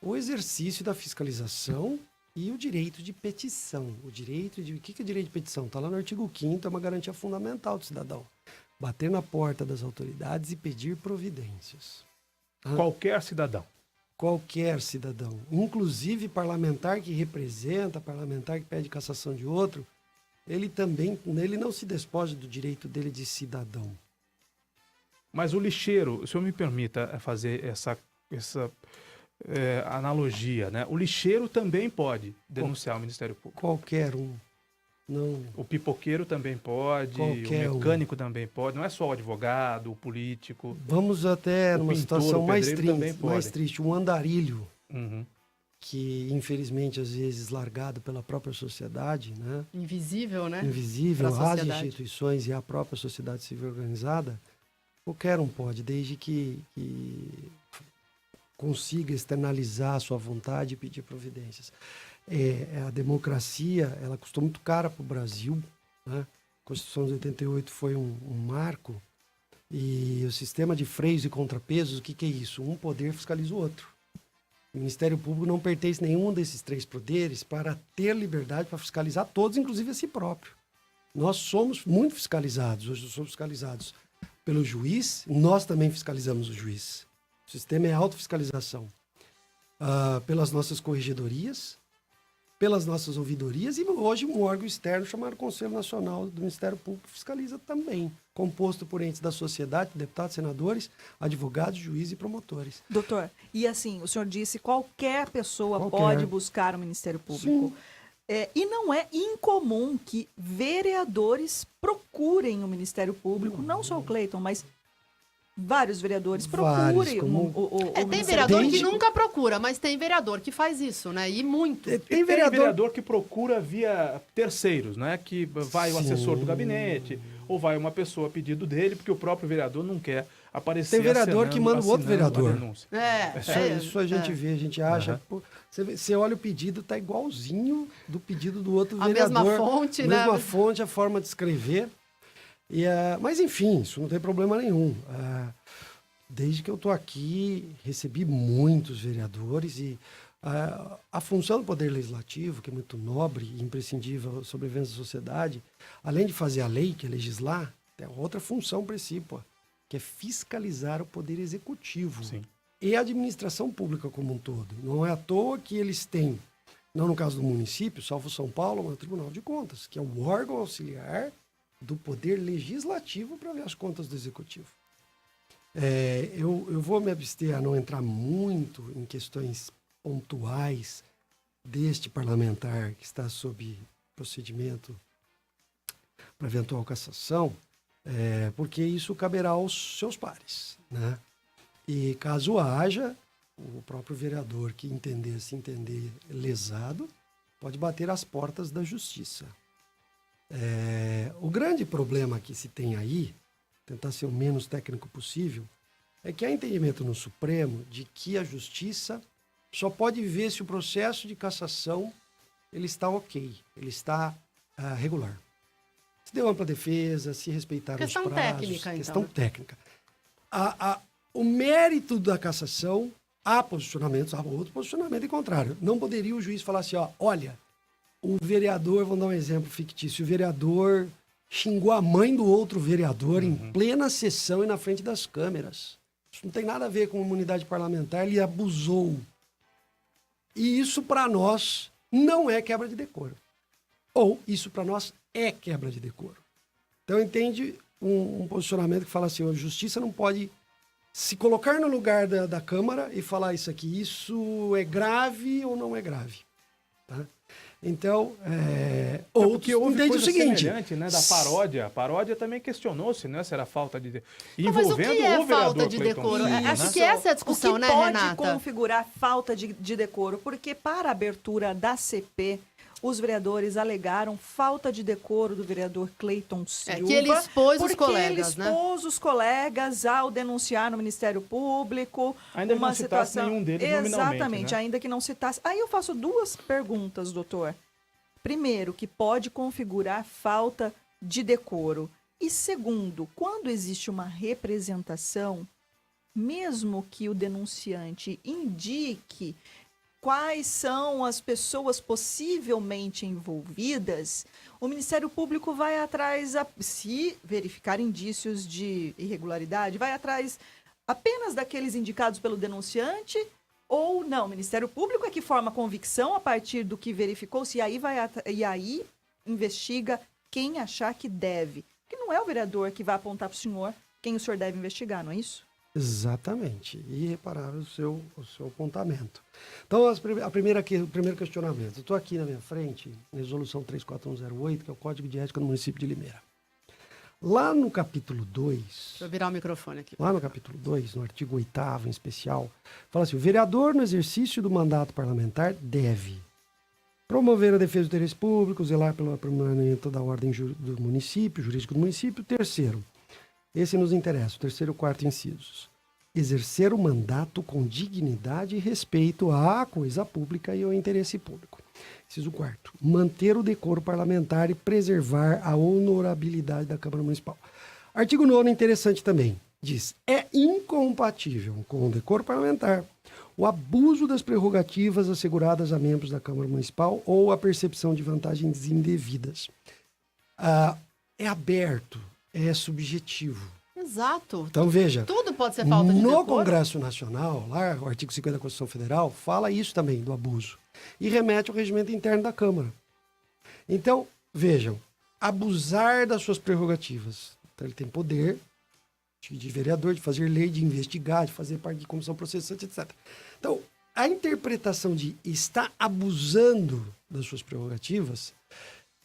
o exercício da fiscalização e o direito de petição. O que é direito de petição? Está lá no artigo 5º, é uma garantia fundamental do cidadão. Bater na porta das autoridades e pedir providências. Qualquer cidadão. Qualquer cidadão. Inclusive parlamentar que representa, parlamentar que pede cassação de outro, ele não se despoja do direito dele de cidadão. Mas o lixeiro, o senhor me permita fazer essa analogia, né? O lixeiro também pode denunciar o Ministério Público. Qualquer um. Não. O pipoqueiro também pode, o mecânico também pode, não é só o advogado, o político. Vamos até numa situação mais triste, um andarilho, que infelizmente às vezes largado pela própria sociedade, né? Invisível, né? Invisível, às instituições e à própria sociedade civil organizada. Qualquer um pode, desde que consiga externalizar a sua vontade e pedir providências. A democracia, ela custou muito cara para o Brasil, né? A Constituição de 88 foi um marco, e o sistema de freios e contrapesos, o que é isso? Um poder fiscaliza o outro. O Ministério Público não pertence a nenhum desses 3 poderes para ter liberdade para fiscalizar todos, inclusive a si próprio. Nós somos muito fiscalizados, hoje somos fiscalizados pelo juiz, nós também fiscalizamos o juiz. O sistema é autofiscalização. Pelas nossas corregedorias, pelas nossas ouvidorias, e hoje um órgão externo chamado Conselho Nacional do Ministério Público fiscaliza também, composto por entes da sociedade, deputados, senadores, advogados, juízes e promotores. Doutor, e assim, o senhor disse qualquer pessoa pode buscar o Ministério Público. Sim. E não é incomum que vereadores procurem o Ministério Público, não só o Cleiton, mas vários vereadores procurem o tem vereador que nunca procura, mas tem vereador que faz isso, né? E muito. Tem vereador que procura via terceiros, né? Que vai o assessor do gabinete, ou vai uma pessoa a pedido dele, porque o próprio vereador não quer aparecer. Tem vereador que manda o outro vereador. Isso a gente vê, a gente acha. Pô, você olha o pedido, tá igualzinho do pedido do outro a vereador. Mesma fonte, a mesma fonte, a forma de escrever. Mas, enfim, isso não tem problema nenhum. Desde que eu estou aqui, recebi muitos vereadores e a função do Poder Legislativo, que é muito nobre e imprescindível à sobrevivência da sociedade, além de fazer a lei, que é legislar, tem outra função principal, que é fiscalizar o Poder Executivo. Sim. E a administração pública como um todo. Não é à toa que eles têm, não no caso do município, salvo São Paulo, mas o Tribunal de Contas, que é o órgão auxiliar do Poder Legislativo para ver as contas do Executivo. Eu vou me abster a não entrar muito em questões pontuais deste parlamentar que está sob procedimento para eventual cassação, porque isso caberá aos seus pares, né? E caso haja, o próprio vereador que se entender lesado, pode bater às portas da justiça. O grande problema que se tem aí, tentar ser o menos técnico possível, é que há entendimento no Supremo de que a justiça só pode ver se o processo de cassação ele está ok, ele está regular. Se deu ampla defesa, se respeitaram os prazos. Questão técnica. O mérito da cassação, há posicionamentos, há outro posicionamento em contrário. Não poderia o juiz falar assim, olha, o vereador, vamos dar um exemplo fictício, o vereador xingou a mãe do outro vereador em plena sessão e na frente das câmeras. Isso não tem nada a ver com imunidade parlamentar, ele abusou. E isso para nós não é quebra de decoro. Ou isso para nós é quebra de decoro. Então entende um posicionamento que fala assim, a justiça não pode se colocar no lugar da Câmara e falar isso aqui, isso é grave ou não é grave. Tá? Então, porque houve coisa semelhante, né, da paródia. A paródia também questionou-se, né, se era falta de envolvendo mas o que é falta de decoro? Acho que essa é a discussão, né, Renata? Pode configurar falta de decoro, porque para a abertura da CP, os vereadores alegaram falta de decoro do vereador Cleiton Silva. Que ele expôs os colegas, né? Ele expôs os colegas ao denunciar no Ministério Público. Ainda uma não situação... citasse nenhum deles nominalmente, exatamente, né? Ainda que não citasse. Aí eu faço duas perguntas, doutor. Primeiro, que pode configurar falta de decoro. E segundo, quando existe uma representação, mesmo que o denunciante indique quais são as pessoas possivelmente envolvidas, o Ministério Público vai atrás, se verificar indícios de irregularidade, vai atrás apenas daqueles indicados pelo denunciante ou não? O Ministério Público é que forma convicção a partir do que verificou-se e aí investiga quem achar que deve. Porque não é o vereador que vai apontar para o senhor quem o senhor deve investigar, não é isso? Exatamente. E reparar o seu apontamento. Então, o primeiro questionamento. Eu estou aqui na minha frente, resolução 34108, que é o Código de Ética do município de Limeira. Lá no capítulo 2... Deixa eu virar o microfone aqui. Lá no capítulo 2, no artigo 8º em especial, fala assim, o vereador no exercício do mandato parlamentar deve promover a defesa do interesse público, zelar pelo aprimoramento da ordem do município, jurídico do município. Terceiro, esse nos interessa, o terceiro e o quarto incisos. Exercer o mandato com dignidade e respeito à coisa pública e ao interesse público. Inciso quarto, manter o decoro parlamentar e preservar a honorabilidade da Câmara Municipal. Artigo 9º, interessante também, diz, é incompatível com o decoro parlamentar o abuso das prerrogativas asseguradas a membros da Câmara Municipal ou a percepção de vantagens indevidas. É aberto. É subjetivo. Exato. Então, veja. Tudo pode ser falta de decoro. No Congresso Nacional, lá, o artigo 50 da Constituição Federal, fala isso também, do abuso. E remete ao regimento interno da Câmara. Então, vejam, abusar das suas prerrogativas. Então, ele tem poder de vereador, de fazer lei, de investigar, de fazer parte de comissão processante, etc. Então, a interpretação de está abusando das suas prerrogativas,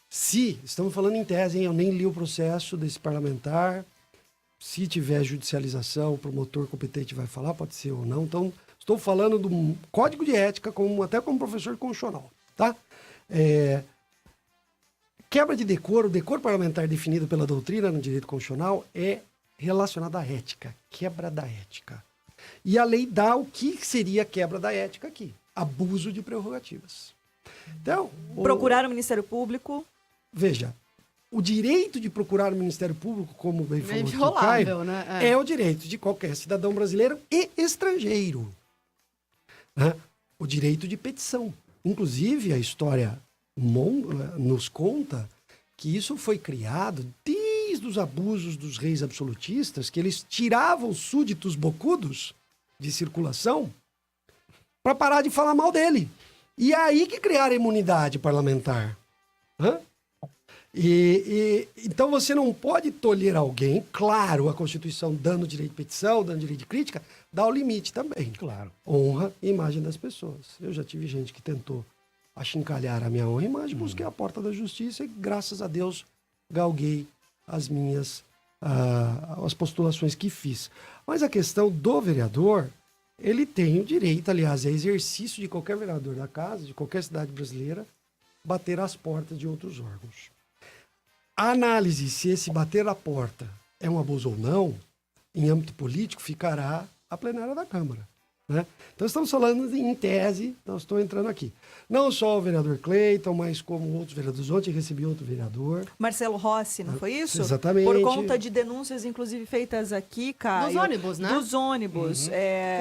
se, estamos falando em tese, hein, eu nem li o processo desse parlamentar, se tiver judicialização, o promotor competente vai falar, pode ser ou não. Então, estou falando do código de ética, até como professor constitucional, tá? Quebra de decoro, decoro parlamentar definido pela doutrina no direito constitucional é relacionado à ética, quebra da ética. E a lei dá o que seria quebra da ética aqui, abuso de prerrogativas. Então, procurar o Ministério Público. Veja, o direito de procurar o Ministério Público, como bem falou o Caio, né? É o direito de qualquer cidadão brasileiro e estrangeiro. Né? O direito de petição. Inclusive, a história nos conta que isso foi criado desde os abusos dos reis absolutistas, que eles tiravam súditos bocudos de circulação para parar de falar mal dele. E é aí que criaram a imunidade parlamentar. Então você não pode tolher alguém, claro, a Constituição dando direito de petição, dando direito de crítica, dá o limite também. Claro. Honra e imagem das pessoas. Eu já tive gente que tentou achincalhar a minha honra e imagem, busquei a porta da justiça e, graças a Deus, galguei as minhas as postulações que fiz. Mas a questão do vereador, ele tem o direito, aliás, é exercício de qualquer vereador da casa, de qualquer cidade brasileira, bater às portas de outros órgãos. A análise se esse bater a porta é um abuso ou não, em âmbito político, ficará a plenária da Câmara. Né? Então, estamos falando em tese, nós estamos entrando aqui. Não só o vereador Cleiton, mas como outros vereadores. Ontem recebi outro vereador. Marcelo Rossi, não foi isso? Exatamente. Por conta de denúncias, inclusive, feitas aqui, Caio. Dos ônibus, né? Dos ônibus. Uhum.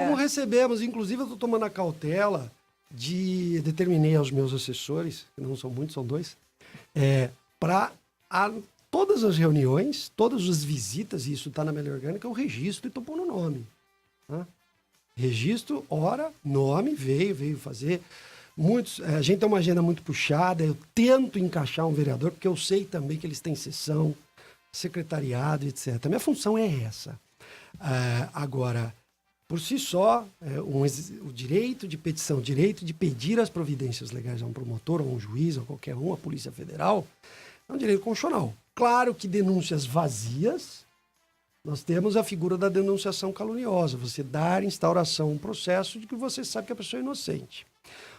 Como recebemos, inclusive, eu estou tomando a cautela determinei aos meus assessores, que não são muitos, são 2, para todas as reuniões, todas as visitas, e isso está na minha lei orgânica, o registro e estou pondo o nome. Né? Registro, hora, nome, veio fazer. A gente tem uma agenda muito puxada, eu tento encaixar um vereador, porque eu sei também que eles têm sessão, secretariado, etc. A minha função é essa. Agora, por si só, o direito de petição, o direito de pedir as providências legais a um promotor, a um juiz, a qualquer um, a Polícia Federal, é um direito constitucional. Claro que denúncias vazias, nós temos a figura da denunciação caluniosa, você dar instauração a um processo de que você sabe que a pessoa é inocente.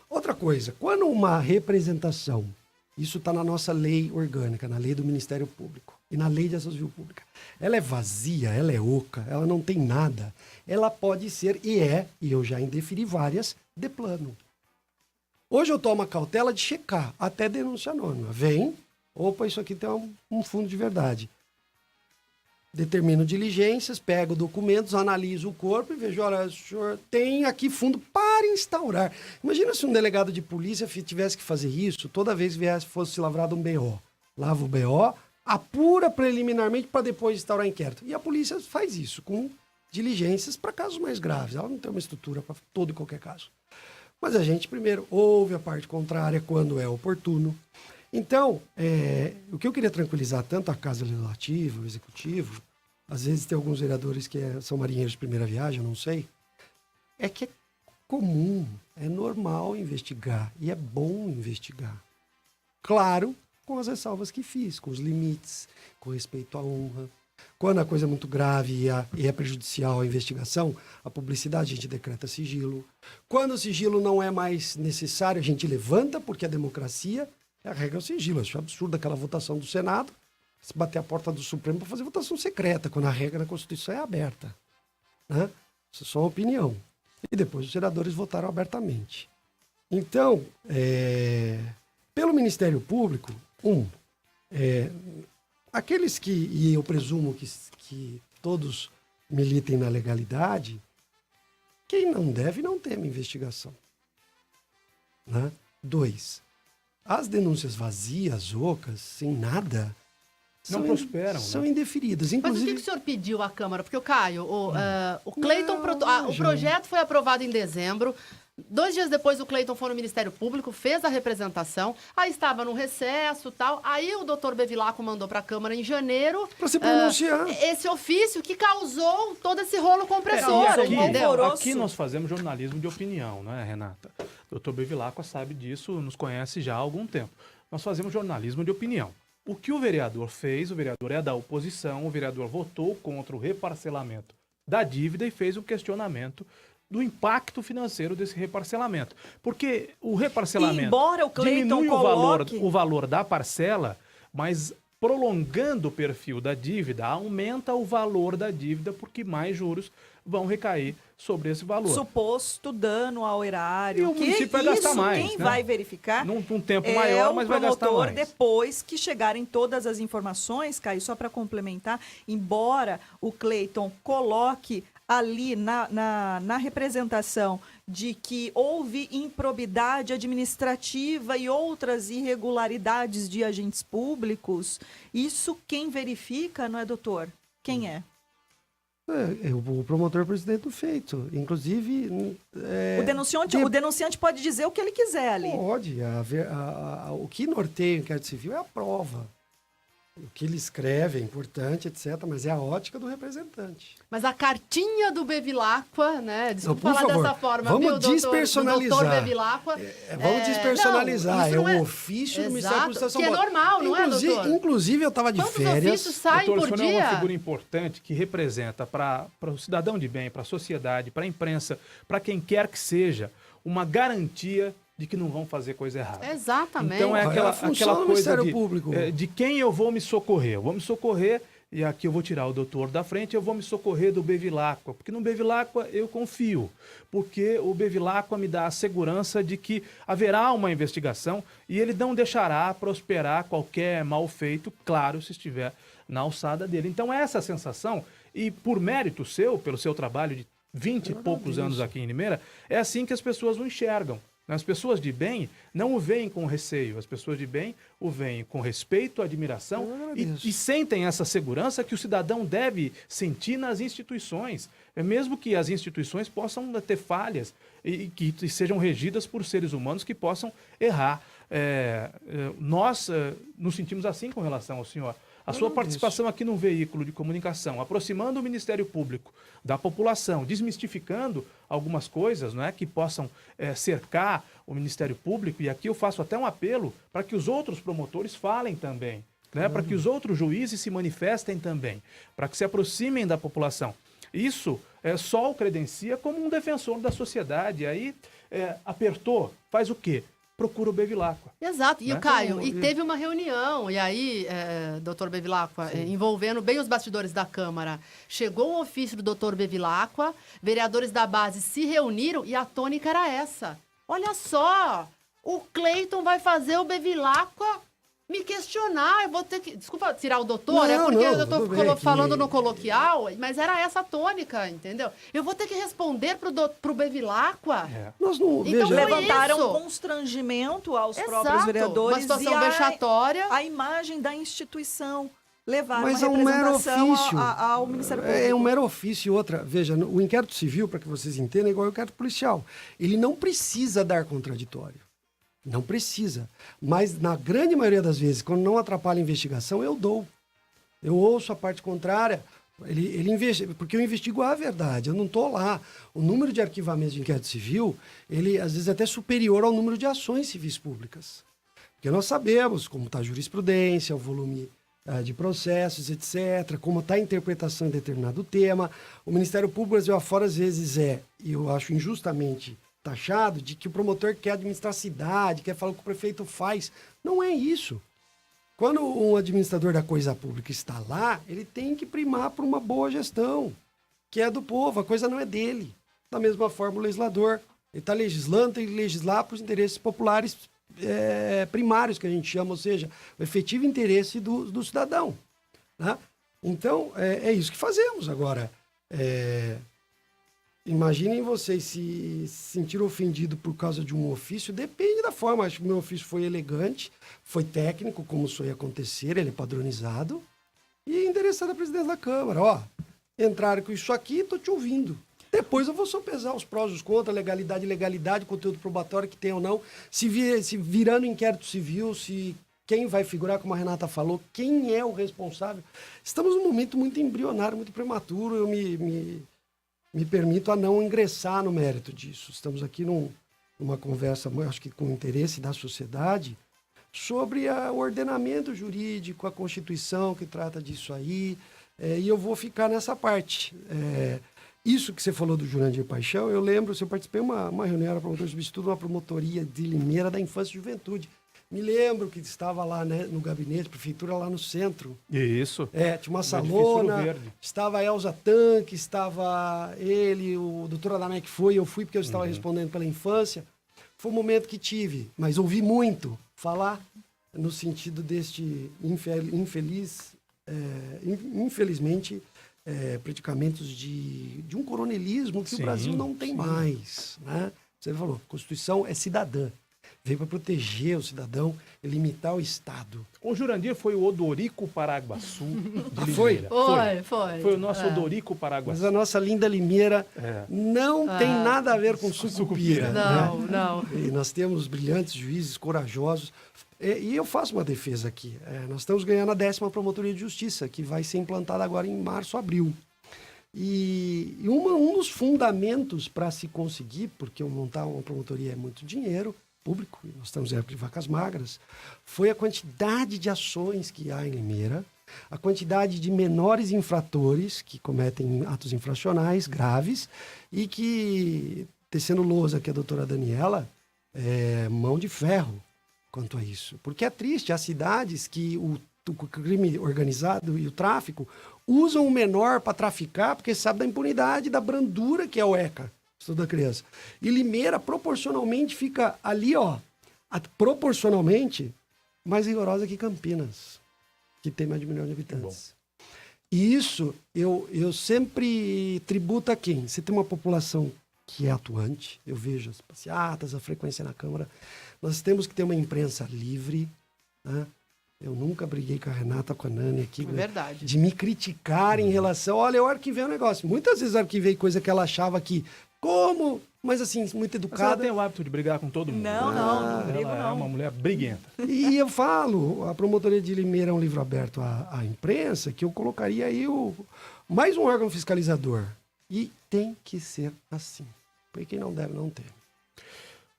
Outra coisa, quando uma representação, isso está na nossa lei orgânica, na lei do Ministério Público e na lei de ação civil pública, ela é vazia, ela é oca, ela não tem nada, ela pode ser, e eu já indeferi várias, de plano. Hoje eu tomo a cautela de checar, até denúncia anônima. Vem, opa, isso aqui tem um fundo de verdade. Determino diligências, pego documentos, analiso o corpo e vejo, olha, o senhor tem aqui fundo para instaurar. Imagina se um delegado de polícia tivesse que fazer isso toda vez que fosse lavrado um BO. Lava o BO, apura preliminarmente para depois instaurar inquérito. E a polícia faz isso com diligências para casos mais graves. Ela não tem uma estrutura para todo e qualquer caso. Mas a gente primeiro ouve a parte contrária quando é oportuno. Então, o que eu queria tranquilizar tanto a Casa Legislativa, o Executivo, às vezes tem alguns vereadores que são marinheiros de primeira viagem, eu não sei, é que é comum, é normal investigar e é bom investigar. Claro, com as ressalvas que fiz, com os limites, com respeito à honra. Quando a coisa é muito grave e é prejudicial à investigação, a publicidade a gente decreta sigilo. Quando o sigilo não é mais necessário, a gente levanta, porque a democracia... A regra é o sigilo. Acho absurdo aquela votação do Senado se bater a porta do Supremo para fazer votação secreta, quando a regra da Constituição é aberta. Né? Isso é só uma opinião. E depois os senadores votaram abertamente. Então, pelo Ministério Público, aqueles que, e eu presumo que todos militem na legalidade, quem não deve não teme investigação. Né? 2. As denúncias vazias, ocas, sem nada, não prosperam. São indeferidas. Inclusive... Mas o que o senhor pediu à Câmara? Porque, Caio, o Cleiton, o projeto foi aprovado em dezembro. 2 dias depois, o Cleiton foi no Ministério Público, fez a representação, aí estava no recesso e tal. Aí o doutor Bevilacqua mandou para a Câmara em janeiro... Para se pronunciar. Esse ofício que causou todo esse rolo compressor, entendeu? Aqui nós fazemos jornalismo de opinião, não é, Renata? O doutor Bevilacqua sabe disso, nos conhece já há algum tempo. Nós fazemos jornalismo de opinião. O que o vereador fez, o vereador é da oposição, o vereador votou contra o reparcelamento da dívida e fez um questionamento do impacto financeiro desse reparcelamento. Porque o reparcelamento Embora o Cleiton diminui coloque... o valor da parcela, mas prolongando o perfil da dívida, aumenta o valor da dívida, porque mais juros vão recair sobre esse valor. Suposto dano ao erário. E o município vai gastar mais. Quem né? vai verificar num tempo maior, mas vai gastar mais. Depois que chegarem todas as informações, Caio, só para complementar, embora o Cleiton coloque ali na representação de que houve improbidade administrativa e outras irregularidades de agentes públicos, isso quem verifica, não é, doutor? Quem é? O promotor-presidente do feito. Inclusive... O denunciante pode dizer o que ele quiser ali. Pode. O que norteia o inquérito civil é a prova. O que ele escreve é importante, etc., mas é a ótica do representante. Mas a cartinha do Bevilacqua, né? Desculpa falar favor, dessa forma, vamos viu, despersonalizar. doutor Bevilacqua. Vamos despersonalizar. Não, é um ofício do Ministério Público de São Paulo. Que é normal, não é, doutor? Inclusive, eu estava de férias. Quantos ofícios saem doutor, por dia? É uma dia? figura importante que representa para o cidadão de bem, para a sociedade, para a imprensa, para quem quer que seja, uma garantia de que não vão fazer coisa errada. Exatamente. Então é aquela coisa Público. De quem eu vou me socorrer. Eu vou me socorrer, e aqui eu vou tirar o doutor da frente, eu vou me socorrer do Bevilacqua, porque no Bevilacqua eu confio, porque o Bevilacqua me dá a segurança de que haverá uma investigação e ele não deixará prosperar qualquer mal feito, claro, se estiver na alçada dele. Então essa é a sensação, e por mérito seu, pelo seu trabalho de 20 e poucos anos aqui em Limeira, é assim que as pessoas o enxergam. As pessoas de bem não o veem com receio, as pessoas de bem o veem com respeito, admiração e sentem essa segurança que o cidadão deve sentir nas instituições. Mesmo que as instituições possam ter falhas e que sejam regidas por seres humanos que possam errar. Nós nos sentimos assim com relação ao senhor. A sua participação aqui num veículo de comunicação, aproximando o Ministério Público da população, desmistificando algumas coisas, não é, que possam cercar o Ministério Público, e aqui eu faço até um apelo para que os outros promotores falem também, né, para que os outros juízes se manifestem também, para que se aproximem da população. Isso só o credencia como um defensor da sociedade. Aí apertou, faz o quê? Procura o Bevilacqua. Exato. E né? o Caio, e teve uma reunião, e aí, doutor Bevilacqua, envolvendo bem os bastidores da Câmara, chegou um ofício do doutor Bevilacqua, vereadores da base se reuniram e a tônica era essa. Olha só, o Cleiton vai fazer o Bevilacqua me questionar, eu vou ter que... Desculpa tirar o doutor, porque eu estou falando no coloquial, mas era essa a tônica, entendeu? Eu vou ter que responder pro Bevilacqua. Nós não, então levantaram constrangimento aos próprios vereadores. Uma situação vexatória. A imagem da instituição. Levar mas uma é um mero representação ofício. ao Ministério Público. É um mero ofício. Outra, veja, o inquérito civil, para que vocês entendam, é igual ao inquérito policial. Ele não precisa dar contraditório. Não precisa. Mas, na grande maioria das vezes, quando não atrapalha a investigação, eu dou. Eu ouço a parte contrária, porque eu investigo a verdade, eu não estou lá. O número de arquivamentos de inquérito civil, ele, às vezes, é até superior ao número de ações civis públicas. Porque nós sabemos como está a jurisprudência, o volume de processos, etc., como está a interpretação em determinado tema. O Ministério Público, Brasil afora, às vezes e eu acho injustamente taxado, de que o promotor quer administrar a cidade, quer falar o que o prefeito faz. Não é isso. Quando um administrador da coisa pública está lá, ele tem que primar por uma boa gestão, que é do povo, a coisa não é dele. Da mesma forma, o legislador, ele está legislando, tem que legislar para os interesses populares primários, que a gente chama, ou seja, o efetivo interesse do cidadão. Né? Então, é isso que fazemos. Agora, imaginem vocês se sentiram ofendidos por causa de um ofício, depende da forma. Acho que o meu ofício foi elegante, foi técnico, como isso ia acontecer, ele é padronizado, e endereçado à presidente da Câmara. Ó, entraram com isso aqui, estou te ouvindo. Depois eu vou sopesar os prós e os contras, legalidade, ilegalidade, conteúdo probatório que tem ou não. Se virando inquérito civil, se quem vai figurar, como a Renata falou, quem é o responsável. Estamos num momento muito embrionário, muito prematuro. Eu me permito a não ingressar no mérito disso. Estamos aqui numa conversa, acho que com interesse da sociedade, sobre o ordenamento jurídico, a Constituição que trata disso aí. E eu vou ficar nessa parte. Isso que você falou do Jurandir Paixão, eu lembro, eu participei de uma reunião, era promotor substituto, uma promotoria de Limeira da Infância e Juventude. Me lembro que estava lá, né, no gabinete, prefeitura lá no centro. Isso. Tinha uma salona, estava a Elza Tanque, estava ele, o doutor Adamé que foi, eu fui porque eu estava respondendo pela infância. Foi um momento que tive, mas ouvi muito falar no sentido deste infelizmente, predicamentos de um coronelismo que o Brasil não tem mais. Né? Você falou, Constituição é cidadã. Veio para proteger o cidadão e limitar o Estado. O Jurandir foi o Odorico Paraguaçu de Limeira. Foi. Foi o nosso Odorico Paraguaçu. Mas a nossa linda Limeira não tem nada a ver com Sucupira. Não. E nós temos brilhantes juízes, corajosos. E eu faço uma defesa aqui. Nós estamos ganhando a 10ª Promotoria de Justiça, que vai ser implantada agora em março, abril. E um dos fundamentos para se conseguir, porque montar uma promotoria é muito dinheiro público, e nós estamos em vacas magras, foi a quantidade de ações que há em Limeira, a quantidade de menores infratores que cometem atos infracionais graves e que, tecendo lousa aqui a doutora Daniela, mão de ferro quanto a isso. Porque é triste, as cidades que o crime organizado e o tráfico usam o menor para traficar porque sabe da impunidade, da brandura que é o ECA, estudo da criança. E Limeira, proporcionalmente, fica ali, proporcionalmente, mais rigorosa que Campinas, que tem mais de 1 milhão de habitantes. E isso, eu sempre tributo a quem? Você tem uma população que é atuante, eu vejo as passeatas, a frequência na Câmara. Nós temos que ter uma imprensa livre, né? Eu nunca briguei com a Renata, com a Nani aqui. Verdade. De me criticar em relação... Olha, eu arquivei um negócio. Muitas vezes eu arquivei coisa que ela achava que... Como? Mas assim, muito educada. Mas ela tem o hábito de brigar com todo mundo. Não brigo não. Ela é uma mulher briguenta. E eu falo, a Promotoria de Limeira é um livro aberto à imprensa, que eu colocaria aí mais um órgão fiscalizador. E tem que ser assim. Porque quem não deve, não tem.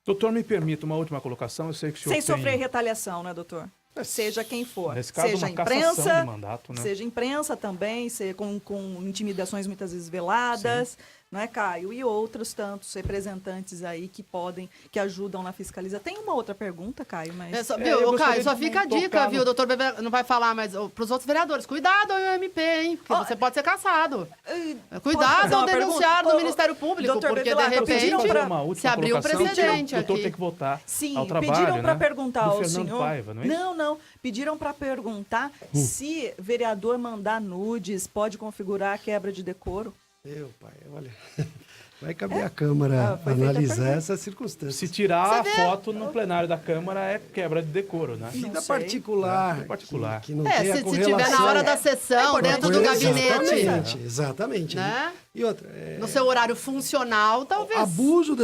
Doutor, me permita uma última colocação. Eu sei que o senhor Sem sofrer retaliação, né, doutor? Seja quem for. Nesse caso, seja uma imprensa, de mandato, né? seja imprensa também, seja com intimidações muitas vezes veladas, não é, Caio? E outros tantos representantes aí que ajudam na fiscalização. Tem uma outra pergunta, Caio, mas... Caio, só fica a dica, viu? O doutor Bebê não vai falar, mas para os outros vereadores, cuidado ao MP, hein? Porque você pode ser caçado. Cuidado ao denunciar no Ministério Público, doutor porque Bebê, de repente se abriu um precedente aqui. O aqui. doutor tem que votar ao trabalho, pediram para perguntar ao Fernando senhor... Paiva, não é isso? Não. Pediram para perguntar se vereador mandar nudes pode configurar a quebra de decoro. Meu pai, olha... Vai caber a Câmara analisar essa circunstância. Se tirar a foto no plenário da Câmara é quebra de decoro, né? Vida particular. Que não tem se tiver na hora da sessão, dentro do gabinete. Exatamente. Né? E outra... no seu horário funcional, talvez... Abuso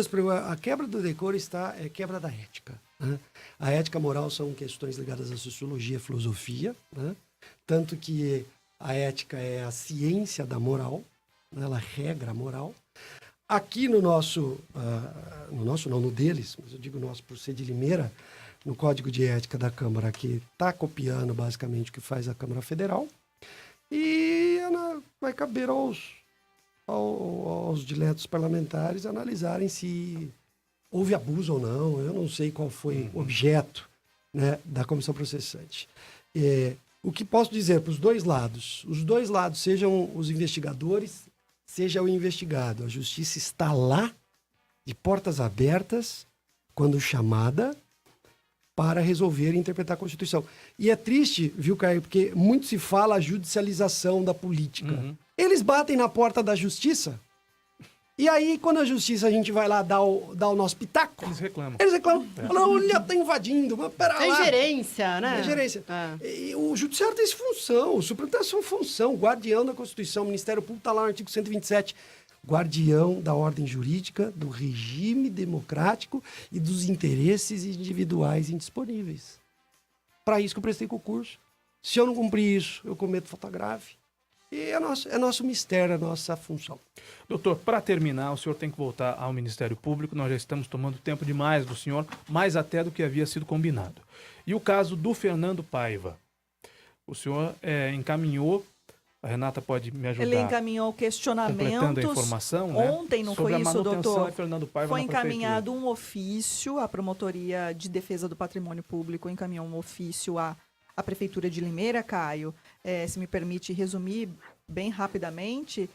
a quebra do decoro é quebra da ética. Né? A ética moral são questões ligadas à sociologia, à filosofia. Né? Tanto que a ética é a ciência da moral. Né? Ela regra a moral. Aqui no deles, mas eu digo nosso por ser de Limeira, no Código de Ética da Câmara, que está copiando basicamente o que faz a Câmara Federal, e vai caber aos diletos parlamentares analisarem se houve abuso ou não. Eu não sei qual foi o objeto, né, da comissão processante. O que posso dizer para os dois lados, sejam os investigadores, seja o investigado, a justiça está lá, de portas abertas, quando chamada, para resolver e interpretar a Constituição. E é triste, viu, Caio, porque muito se fala a judicialização da política. Eles batem na porta da justiça, e aí, quando a justiça, a gente vai lá dar o nosso pitaco... Eles reclamam. Falam, olha, tá invadindo, mas pera lá. É gerência, né? É gerência. E o judiciário tem essa função, o Supremo tem essa função, guardião da Constituição, o Ministério Público está lá no artigo 127. guardião da ordem jurídica, do regime democrático e dos interesses individuais indisponíveis. Para isso que eu prestei concurso. Se eu não cumprir isso, eu cometo falta grave. E é nosso mistério, a nossa função. Doutor, para terminar, o senhor tem que voltar ao Ministério Público. Nós já estamos tomando tempo demais do senhor, mais até do que havia sido combinado. E o caso do Fernando Paiva. O senhor encaminhou, a Renata pode me ajudar. Ele encaminhou questionamentos. A informação, ontem, né? não Sobre foi isso, doutor? Fernando Paiva foi na encaminhado um ofício, a Promotoria de Defesa do Patrimônio Público encaminhou um ofício à Prefeitura de Limeira, Caio. Se me permite resumir bem rapidamente,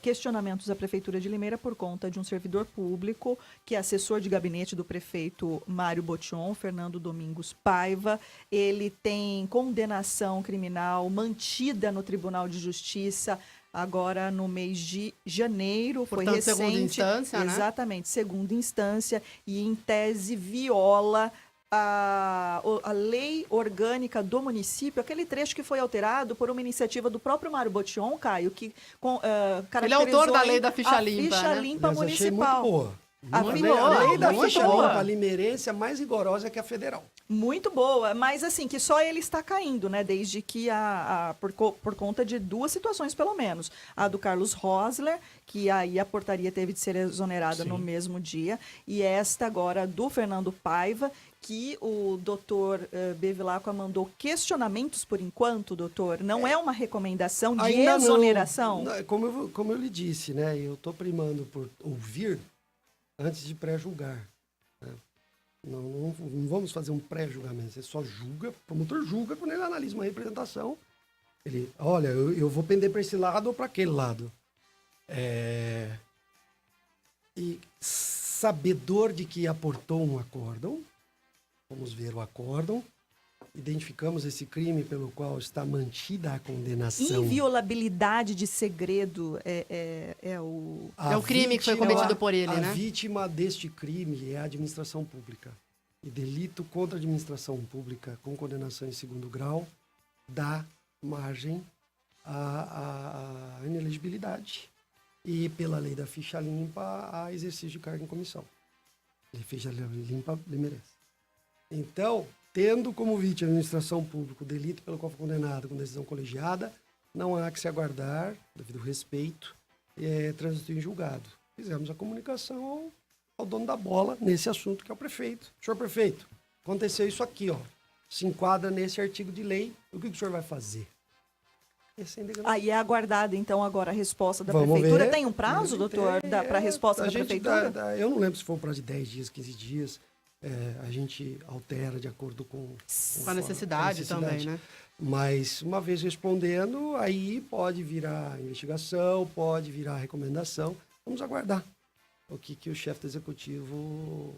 questionamentos à Prefeitura de Limeira por conta de um servidor público que é assessor de gabinete do prefeito Mário Botion, Fernando Domingos Paiva. Ele tem condenação criminal mantida no Tribunal de Justiça agora no mês de janeiro. Portanto, foi recente. segunda instância, né? Exatamente, segunda instância, e em tese viola a lei orgânica do município, aquele trecho que foi alterado por uma iniciativa do próprio Mário Botion, Caio, que caracterizou ele é autor da lei da ficha limpa, ficha né? limpa Mas municipal. achei muito boa. A lei da muito ficha boa. limpa limeirense é mais rigorosa que a federal. Muito boa, mas assim, que só ele está caindo, né? Desde que por conta de duas situações, pelo menos. A do Carlos Rosler, que aí a portaria teve de ser exonerada no mesmo dia, e esta agora do Fernando Paiva, que o doutor Bevilacqua mandou questionamentos por enquanto, doutor. Não é uma recomendação de Ainda exoneração? Não, como eu lhe disse, né? Eu estou primando por ouvir antes de pré-julgar. Né? Não vamos fazer um pré-julgamento. Você só julga, o promotor julga quando ele analisa uma representação. Ele, olha, eu vou pender para esse lado ou para aquele lado. E sabedor de que aportou um acórdão, vamos ver o acórdão, identificamos esse crime pelo qual está mantida a condenação. Inviolabilidade de segredo é o crime que foi cometido por ele, né? A vítima deste crime é a administração pública. E delito contra a administração pública com condenação em segundo grau dá margem à inelegibilidade. E pela lei da ficha limpa, a exercício de cargo em comissão. Ficha limpa limeirense. Então, tendo como vítima a administração pública o delito pelo qual foi condenado com decisão colegiada, não há que se aguardar, devido ao respeito, trânsito em julgado. Fizemos a comunicação ao dono da bola nesse assunto, que é o prefeito. Senhor prefeito, aconteceu isso aqui, ó. Se enquadra nesse artigo de lei, o que o senhor vai fazer? Aí é aguardada, então, agora a resposta da prefeitura. Tem um prazo, doutor, para a resposta da prefeitura? Eu não lembro se for um prazo de 10 dias, 15 dias. A gente altera de acordo com a necessidade também, né? Mas, uma vez respondendo, aí pode virar investigação, pode virar recomendação. Vamos aguardar o que o chefe do executivo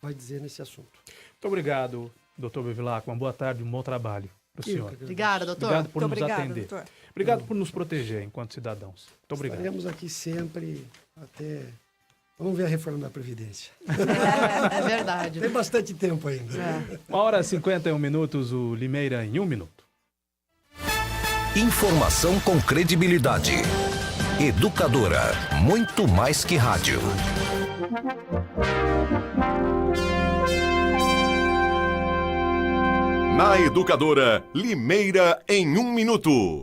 vai dizer nesse assunto. Muito obrigado, doutor Bevilacqua. Uma boa tarde, um bom trabalho para o senhor. Obrigada, doutor. Obrigado por nos obrigado, atender. Doutor. Obrigado por nos proteger enquanto cidadãos. Muito obrigado. Estaremos aqui sempre até... Vamos ver a reforma da Previdência. É verdade. Tem bastante tempo ainda. 1h51, o Limeira em 1 minuto. Informação com credibilidade. Educadora, muito mais que rádio. Na Educadora, Limeira em 1 minuto.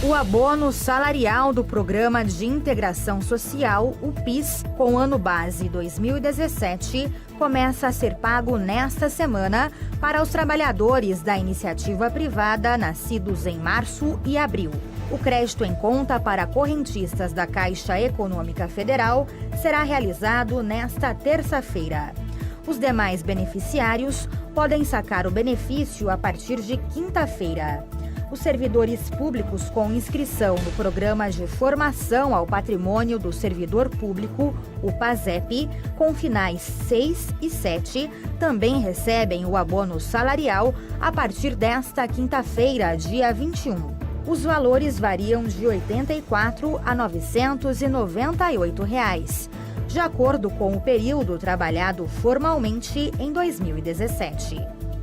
O abono salarial do Programa de Integração Social, o PIS, com ano base 2017, começa a ser pago nesta semana para os trabalhadores da iniciativa privada nascidos em março e abril. O crédito em conta para correntistas da Caixa Econômica Federal será realizado nesta terça-feira. Os demais beneficiários podem sacar o benefício a partir de quinta-feira. Os servidores públicos com inscrição no Programa de Formação ao Patrimônio do Servidor Público, o PASEP, com finais 6 e 7, também recebem o abono salarial a partir desta quinta-feira, dia 21. Os valores variam de R$ 84 a R$ 998, de acordo com o período trabalhado formalmente em 2017.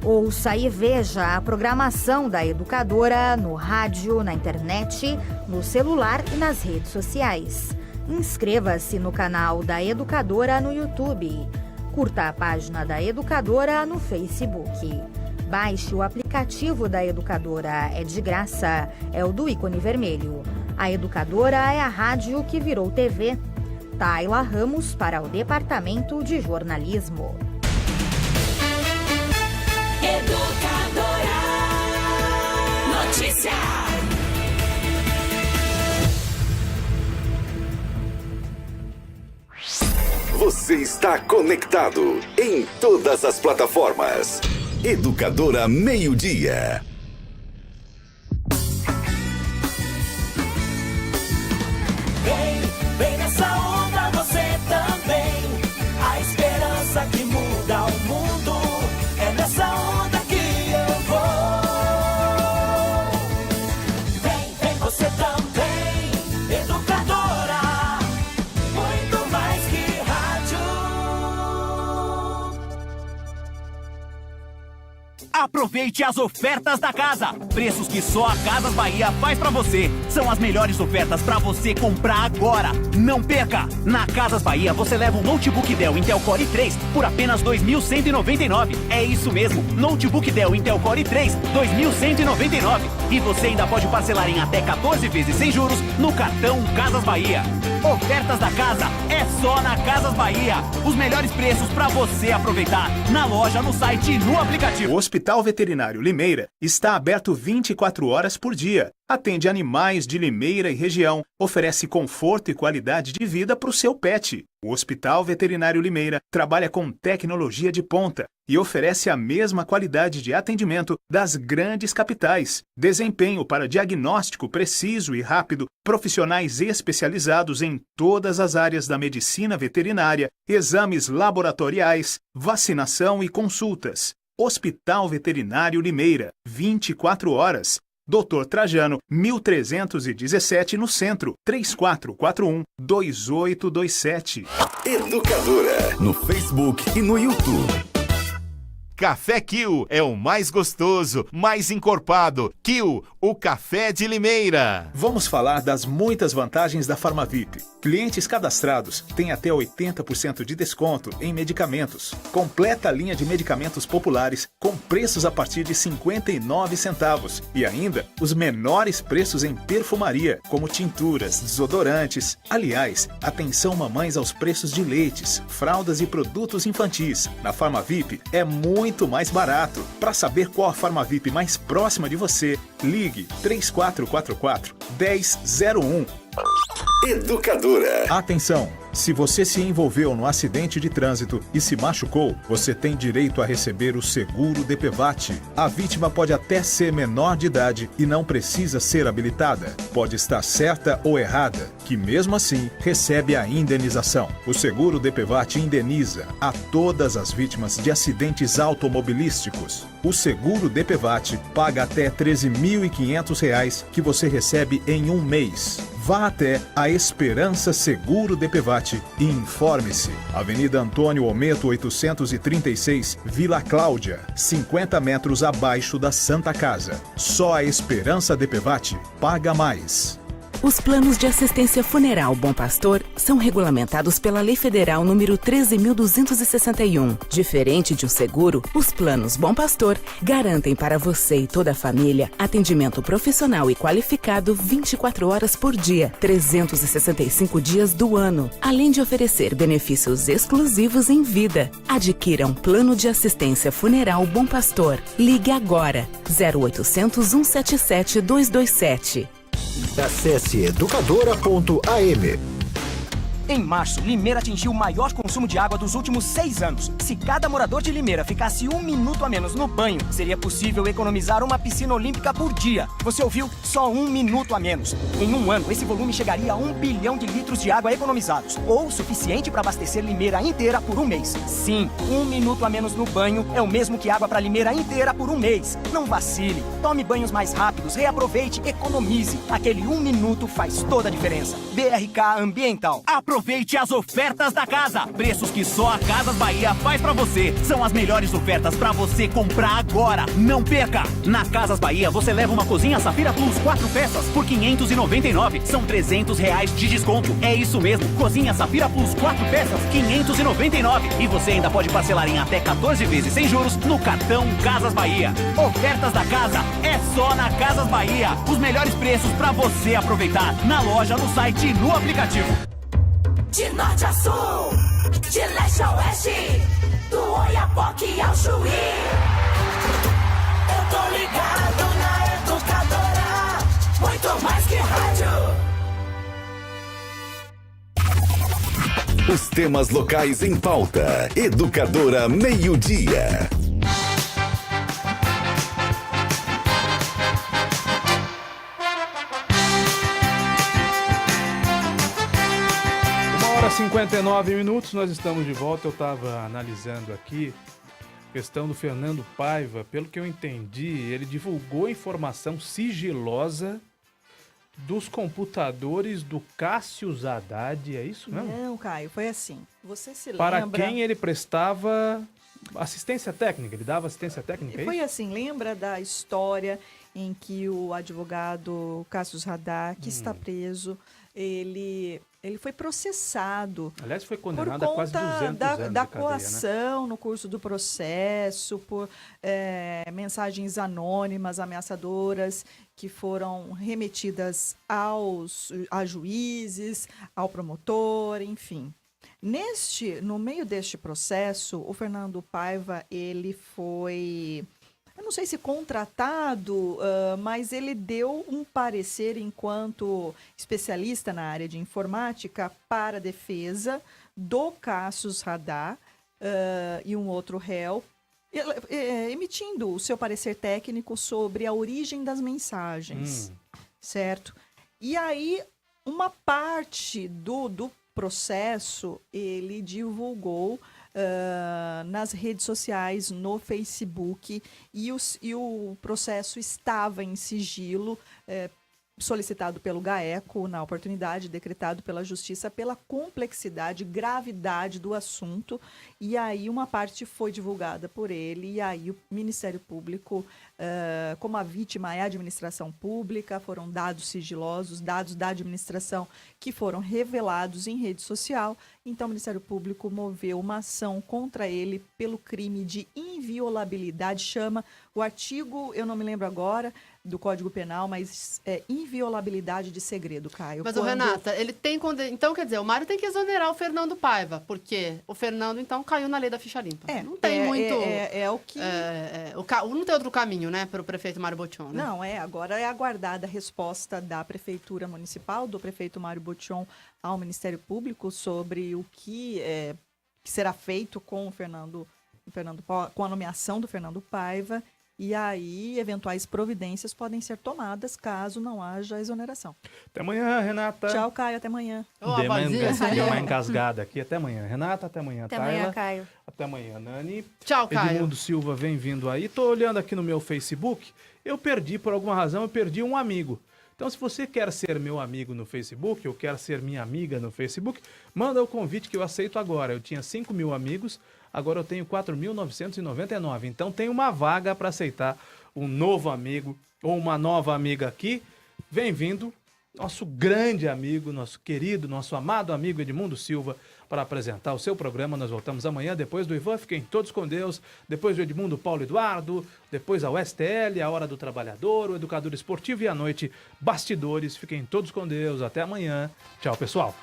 Ouça e veja a programação da Educadora no rádio, na internet, no celular e nas redes sociais. Inscreva-se no canal da Educadora no YouTube. Curta a página da Educadora no Facebook. Baixe o aplicativo da Educadora, é de graça, é o do ícone vermelho. A Educadora é a rádio que virou TV. Tayla Ramos para o Departamento de Jornalismo. Educadora Notícia. Você está conectado em todas as plataformas. Educadora Meio-Dia. Vem nessa onda você também. A esperança que muda o mundo. É nessa onda que eu vou. Vem você também. Educadora, muito mais que rádio. Aproveite as ofertas da casa. Preços que só a Casas Bahia faz pra você. São as melhores ofertas pra você comprar agora. Não perca! Na Casas Bahia você leva um notebook Dell Intel Core i3 por apenas R$ 2.199. É isso mesmo, notebook Dell Intel Core i3, R$ 2.199. E você ainda pode parcelar em até 14 vezes sem juros no cartão Casas Bahia. Ofertas da casa é só na Casas Bahia. Os melhores preços pra você aproveitar. Na loja, no site e no aplicativo. O Hospital Veterinário Limeira está aberto 24 horas por dia. Atende animais de Limeira e região. Oferece conforto e qualidade de vida para o seu pet. O Hospital Veterinário Limeira trabalha com tecnologia de ponta e oferece a mesma qualidade de atendimento das grandes capitais. Desempenho para diagnóstico preciso e rápido, profissionais especializados em todas as áreas da medicina veterinária, exames laboratoriais, vacinação e consultas. Hospital Veterinário Limeira, 24 horas. Dr. Trajano, 1317 no centro, 3441-2827. Educadora, no Facebook e no YouTube. Café Kill é o mais gostoso, mais encorpado. Kill, o café de Limeira. Vamos falar das muitas vantagens da Farmavip. Clientes cadastrados têm até 80% de desconto em medicamentos. Completa a linha de medicamentos populares com preços a partir de 59 centavos. E ainda os menores preços em perfumaria, como tinturas, desodorantes. Aliás, atenção mamães aos preços de leites, fraldas e produtos infantis. Na Farmavip é muito mais barato. Para saber qual a Farmavip mais próxima de você, ligue 3444-1001. Educadora. Atenção! Se você se envolveu no acidente de trânsito e se machucou, você tem direito a receber o seguro DPVAT. A vítima pode até ser menor de idade e não precisa ser habilitada. Pode estar certa ou errada, que mesmo assim recebe a indenização. O seguro DPVAT indeniza a todas as vítimas de acidentes automobilísticos. O seguro DPVAT paga até R$ 13.500 que você recebe em um mês. Vá até a Esperança Seguro DPVAT e informe-se. Avenida Antônio Ometo 836, Vila Cláudia, 50 metros abaixo da Santa Casa. Só a Esperança DPVAT paga mais. Os planos de assistência funeral Bom Pastor são regulamentados pela Lei Federal número 13.261. Diferente de um seguro, os planos Bom Pastor garantem para você e toda a família atendimento profissional e qualificado 24 horas por dia, 365 dias do ano, além de oferecer benefícios exclusivos em vida. Adquira um plano de assistência funeral Bom Pastor. Ligue agora, 0800 177 227. Acesse educadora.am. Em março, Limeira atingiu o maior consumo de água dos últimos 6 anos. Se cada morador de Limeira ficasse 1 minuto a menos no banho, seria possível economizar uma piscina olímpica por dia. Você ouviu? Só 1 minuto a menos. Em um ano, esse volume chegaria a 1 bilhão de litros de água economizados, ou o suficiente para abastecer Limeira inteira por um mês. Sim, 1 minuto a menos no banho é o mesmo que água para Limeira inteira por um mês. Não vacile. Tome banhos mais rápidos, reaproveite, economize. Aquele 1 minuto faz toda a diferença. BRK Ambiental. Aproveite as ofertas da casa. Preços que só a Casas Bahia faz pra você. São as melhores ofertas pra você comprar agora. Não perca! Na Casas Bahia você leva uma cozinha Safira Plus 4 peças por R$ 599. São R$300 de desconto. É isso mesmo. Cozinha Safira Plus 4 peças, R$ 599. E você ainda pode parcelar em até 14 vezes sem juros no cartão Casas Bahia. Ofertas da casa é só na Casas Bahia. Os melhores preços pra você aproveitar. Na loja, no site e no aplicativo. De norte a sul, de leste a oeste, do Oiapoque ao Chuí. Eu tô ligado na Educadora, muito mais que rádio. Os temas locais em pauta. Educadora Meio-Dia. Hora 59 minutos, nós estamos de volta. Eu estava analisando aqui a questão do Fernando Paiva. Pelo que eu entendi, ele divulgou informação sigilosa dos computadores do Cássio Haddad, é isso mesmo? Não, Caio, foi assim. Você se Para lembra... quem ele prestava assistência técnica, ele dava assistência técnica, é Foi isso? assim, lembra da história em que o advogado Cássio Haddad, que está preso, ele foi processado. Aliás, foi por condenado a quase 200 anos da de cadeia, coação, né? No curso do processo, por mensagens anônimas, ameaçadoras, que foram remetidas a juízes, ao promotor, enfim. No meio deste processo, o Fernando Paiva, ele foi... Eu não sei se contratado, mas ele deu um parecer enquanto especialista na área de informática para a defesa do Cássio Haddad e um outro réu, emitindo o seu parecer técnico sobre a origem das mensagens, certo? E aí, uma parte do processo, ele divulgou nas redes sociais, no Facebook, e o processo estava em sigilo, solicitado pelo GAECO na oportunidade, decretado pela Justiça pela complexidade, gravidade do assunto, e aí uma parte foi divulgada por ele, e aí o Ministério Público, como a vítima é a administração pública, foram dados sigilosos, dados da administração que foram revelados em rede social, então o Ministério Público moveu uma ação contra ele pelo crime de inviolabilidade, chama o artigo, eu não me lembro agora, do Código Penal, mas é inviolabilidade de segredo, Caio. Mas, Renata, ele tem... Então, quer dizer, o Mário tem que exonerar o Fernando Paiva, porque o Fernando, então, caiu na lei da ficha limpa. Não tem muito... É o que... Não tem outro caminho, né, para o prefeito Mário Botion, né? Não, agora é aguardada a resposta da Prefeitura Municipal, do prefeito Mário Botion ao Ministério Público sobre o que será feito com com a nomeação do Fernando Paiva. E aí, eventuais providências podem ser tomadas caso não haja exoneração. Até amanhã, Renata. Tchau, Caio. Até amanhã. Deu uma engasgada aqui. Até amanhã, Renata. Até amanhã, Até Tayla. amanhã, Caio. Até amanhã, Nani. Tchau, Caio. Edmundo Silva vem vindo aí. Tô olhando aqui no meu Facebook. Eu perdi, por alguma razão, um amigo. Então, se você quer ser meu amigo no Facebook, ou quer ser minha amiga no Facebook, manda o convite que eu aceito agora. Eu tinha 5.000 amigos, agora eu tenho 4.999. Então, tem uma vaga para aceitar um novo amigo ou uma nova amiga aqui. Bem-vindo, nosso grande amigo, nosso querido, nosso amado amigo Edmundo Silva, para apresentar o seu programa. Nós voltamos amanhã, depois do Ivan, fiquem todos com Deus, depois do Edmundo, Paulo Eduardo, depois a USTL, a Hora do Trabalhador, o Educador Esportivo e à noite, Bastidores. Fiquem todos com Deus, até amanhã. Tchau, pessoal.